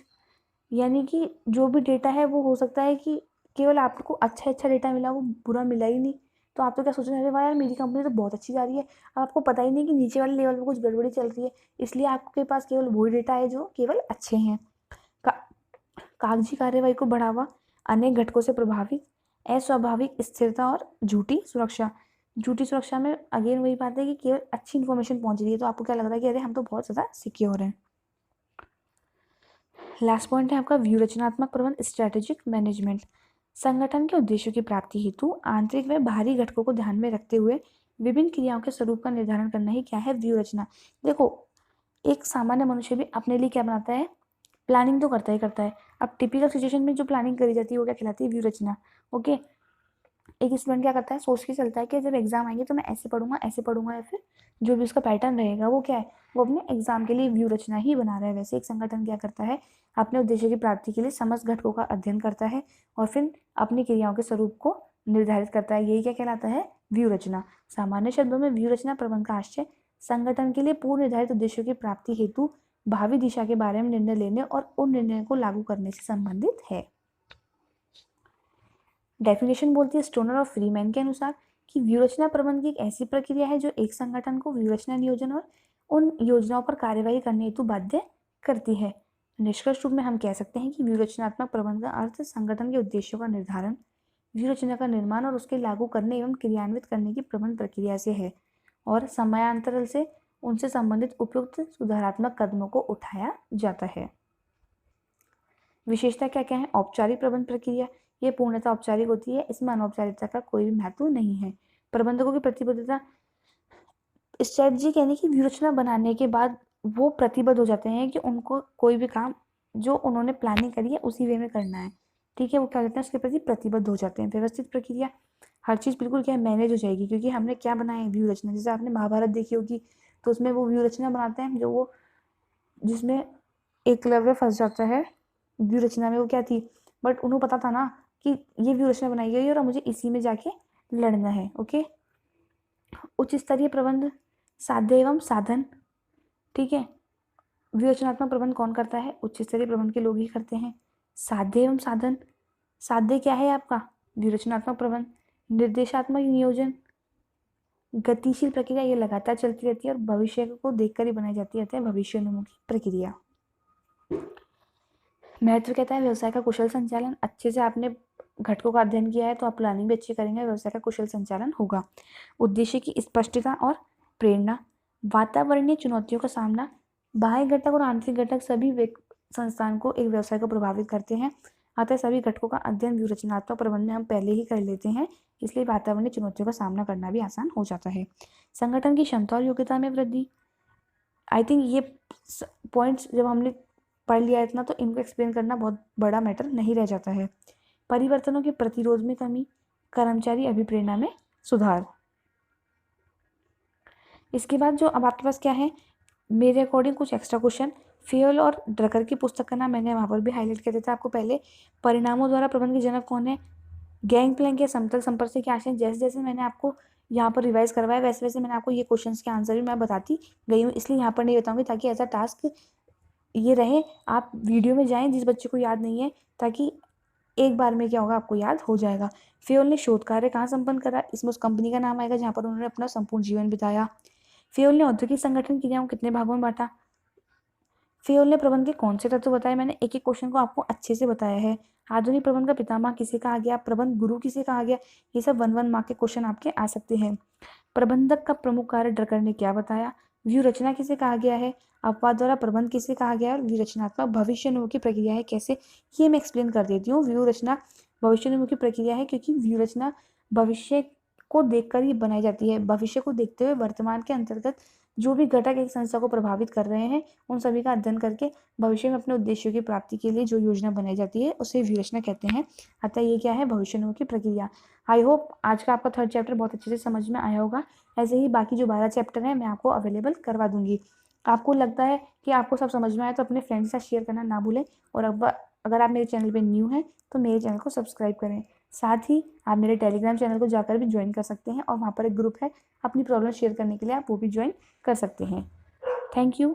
यानी कि जो भी डेटा है वो हो सकता है कि केवल आपको अच्छा अच्छा डेटा मिला, वो बुरा मिला ही नहीं, तो आप तो क्या सोच रहे हैं, अरे वाह यार मेरी कंपनी तो बहुत अच्छी जा रही है। अब आपको पता ही नहीं कि नीचे वाले लेवल पर कुछ गड़बड़ी चल रही है, इसलिए आपके पास केवल वही डेटा है जो केवल अच्छे हैं। कागजी कार्यवाही को बढ़ावा, अनेक घटकों से प्रभावित, अस्वाभाविक स्थिरता और झूठी सुरक्षा। झूठी सुरक्षा में अगेन वही बात है कि केवल अच्छी इन्फॉर्मेशन पहुंच रही है, तो आपको क्या लग रहा है कि अरे हम तो बहुत ज़्यादा सिक्योर हैं। लास्ट पॉइंट है आपका व्यूह प्रबंध, स्ट्रेटेजिक मैनेजमेंट। संगठन के उद्देश्यों की प्राप्ति हेतु आंतरिक व बाहरी घटकों को ध्यान में रखते हुए विभिन्न क्रियाओं के स्वरूप का निर्धारण करना ही क्या है? व्यूह रचना। देखो, एक सामान्य मनुष्य भी अपने लिए क्या बनाता है? प्लानिंग तो करता ही करता है। अब टिपिकल सिचुएशन में जो प्लानिंग करी जाती है वो क्या कहलाती है? व्यू रचना। ओके, एक स्टूडेंट क्या करता है, सोच के चलता है कि जब एग्जाम आएंगे तो मैं ऐसे पढ़ूंगा, या फिर जो भी उसका पैटर्न रहेगा वो क्या है, वो अपने एग्जाम के लिए व्यू रचना ही बना रहा है। वैसे एक संगठन क्या करता है, अपने उद्देश्य की प्राप्ति के लिए समस्त घटकों का अध्ययन करता है और फिर अपनी क्रियाओं के स्वरूप को निर्धारित करता है। यही क्या कहलाता है, व्यू रचना। सामान्य शब्दों में व्यू रचना प्रबंध का आशय संगठन के लिए पूर्व निर्धारित उद्देश्यों की प्राप्ति हेतु भावी दिशा के बारे में निर्णय लेने और उन निर्णयों को लागू करने से संबंधित है। डेफिनेशन बोलती है स्टोनर और फ्रीमैन के अनुसार कि व्यूहरचना प्रबंध की एक ऐसी प्रक्रिया है जो एक संगठन को व्यूहरचना नियोजन और उन योजनाओं पर कार्यवाही करने हेतु बाध्य करती है। निष्कर्ष रूप में हम कह सकते हैं कि व्यूहरचनात्मक प्रबंध का अर्थ संगठन के उद्देश्यों का निर्धारण, व्यूहरचना का निर्माण और उसके लागू करने एवं क्रियान्वित करने की प्रबंध प्रक्रिया से है और समयांतराल से उनसे संबंधित उपयुक्त सुधारात्मक कदमों को उठाया जाता है। विशेषता क्या क्या है, औपचारिक प्रबंध प्रक्रिया, ये पूर्णतः औपचारिक होती है, इसमें अनौपचारिकता का कोई भी महत्व नहीं है। प्रबंधकों की प्रतिबद्धता, स्ट्रेटजी यानी कि व्यूहरचना बनाने के बाद वो प्रतिबद्ध हो जाते हैं कि उनको कोई भी काम जो उन्होंने प्लानिंग करी है उसी वे में करना है, ठीक है, वो क्या कहते हैं उसके प्रति प्रतिबद्ध हो जाते हैं। व्यवस्थित प्रक्रिया, हर चीज़ बिल्कुल क्या है, मैनेज हो जाएगी, क्योंकि हमने क्या बनाया है, व्यूहरचना। जैसे आपने महाभारत देखी होगी तो उसमें वो व्यूहरचना बनाते हैं जो वो जिसमें एकलव्य फंस जाता है व्यूहरचना में, वो क्या थी, बट उन्हें पता था ना कि ये व्यूहरचना बनाई गई है और मुझे इसी में जाके लड़ना है। ओके, उच्च स्तरीय प्रबंध, साध्य एवं साधन, ठीक है। व्यूहरचनात्मक प्रबंध कौन करता है, उच्च स्तरीय प्रबंध के लोग ही करते हैं। साध्य एवं साधन, साध्य क्या है आपका, व्यूहरचनात्मक प्रबंध। निर्देशात्मक नियोजन, गतिशील प्रक्रिया, ये लगातार चलती रहती है और भविष्य को देखकर ही बनाई जाती है, भविष्योन्मुखी प्रक्रिया। महत्व कहता है व्यवसाय का कुशल संचालन, अच्छे से आपने घटकों का अध्ययन किया है तो आप प्लानिंग भी अच्छी करेंगे, व्यवसाय का कुशल संचालन होगा। उद्देश्य की स्पष्टता और प्रेरणा, वातावरणीय चुनौतियों का सामना, बाह्य घटक और आंतरिक घटक सभी संस्थान को एक व्यवसाय को प्रभावित करते हैं, अतः सभी घटकों का अध्ययन व्यूहरचनात्मक प्रबंध में हम पहले ही कर लेते हैं, इसलिए वातावरणीय चुनौतियों का सामना करना भी आसान हो जाता है। संगठन की क्षमता और योग्यता में वृद्धि, आई थिंक ये पॉइंट्स जब हमने पढ़ लिया इतना तो इनको एक्सप्लेन करना बहुत बड़ा मैटर नहीं रह जाता है। परिवर्तनों के प्रतिरोध में कमी, कर्मचारी अभिप्रेरणा में सुधार। इसके बाद जो अब आपके पास क्या है, मेरे अकॉर्डिंग कुछ एक्स्ट्रा क्वेश्चन, फेयल और ड्रकर की पुस्तक का नाम मैंने वहाँ पर भी हाईलाइट कर दिया था आपको पहले। परिणामों द्वारा प्रबंध के जनक कौन है, गैंगप्लैंक या समतल संपर्क से क्या आशय। जैसे जैसे मैंने आपको यहाँ पर रिवाइज करवाया वैसे वैसे मैंने आपको ये क्वेश्चंस के आंसर भी मैं बताती गई हूँ, इसलिए यहाँ पर नहीं बताऊंगी ताकि ऐसा टास्क ये रहे, आप वीडियो में जाएं जिस बच्चे को याद नहीं है, ताकि एक बार में क्या होगा आपको याद हो जाएगा। फेयोल ने शोध कार्य कहाँ संपन्न करा, इसमें उस कंपनी का नाम आएगा जहाँ पर उन्होंने अपना संपूर्ण जीवन बिताया। फेयोल ने औद्योगिक संगठन क्रियाओं कितने भागों में बांटा। फेयोल ने प्रबंध के कौन से तत्व बताए, मैंने एक एक क्वेश्चन को आपको अच्छे से बताया है। आधुनिक प्रबंध का पितामह किसे कहा गया, प्रबंध गुरु किसे कहा गया, ये सब 1 मार्क के क्वेश्चन आपके आ सकते हैं। प्रबंधक का प्रमुख कार्य ड्रकर ने क्या बताया, व्यू रचना किसे कहा गया है, अपवाद द्वारा प्रबंध किसे कहा गया है, और व्यू रचनात्मक भविष्योन्मुखी प्रक्रिया है कैसे, ये मैं एक्सप्लेन कर देती हूँ। व्यू रचना भविष्योन्मुखी प्रक्रिया है क्योंकि व्यू रचना भविष्य को देखकर ही बनाई जाती है, भविष्य को देखते हुए वर्तमान के अंतर्गत जो भी घटक एक संस्था को प्रभावित कर रहे हैं उन सभी का अध्ययन करके भविष्य में अपने उद्देश्यों की प्राप्ति के लिए जो योजना बनाई जाती है उसे व्यू रचना कहते हैं। अतः ये क्या है, भविष्योन्मुखी प्रक्रिया। आई होप आज का आपका 3rd चैप्टर बहुत अच्छे से समझ में आया होगा। ऐसे ही बाकी जो 12 चैप्टर हैं मैं आपको अवेलेबल करवा दूंगी। आपको लगता है कि आपको सब समझ में आया तो अपने फ्रेंड्स के साथ शेयर करना ना भूलें, और अगर आप मेरे चैनल पे न्यू हैं तो मेरे चैनल को सब्सक्राइब करें। साथ ही आप मेरे टेलीग्राम चैनल को जाकर भी ज्वाइन कर सकते हैं और वहाँ पर एक ग्रुप है, अपनी प्रॉब्लम शेयर करने के लिए आप वो भी ज्वाइन कर सकते हैं। Thank you.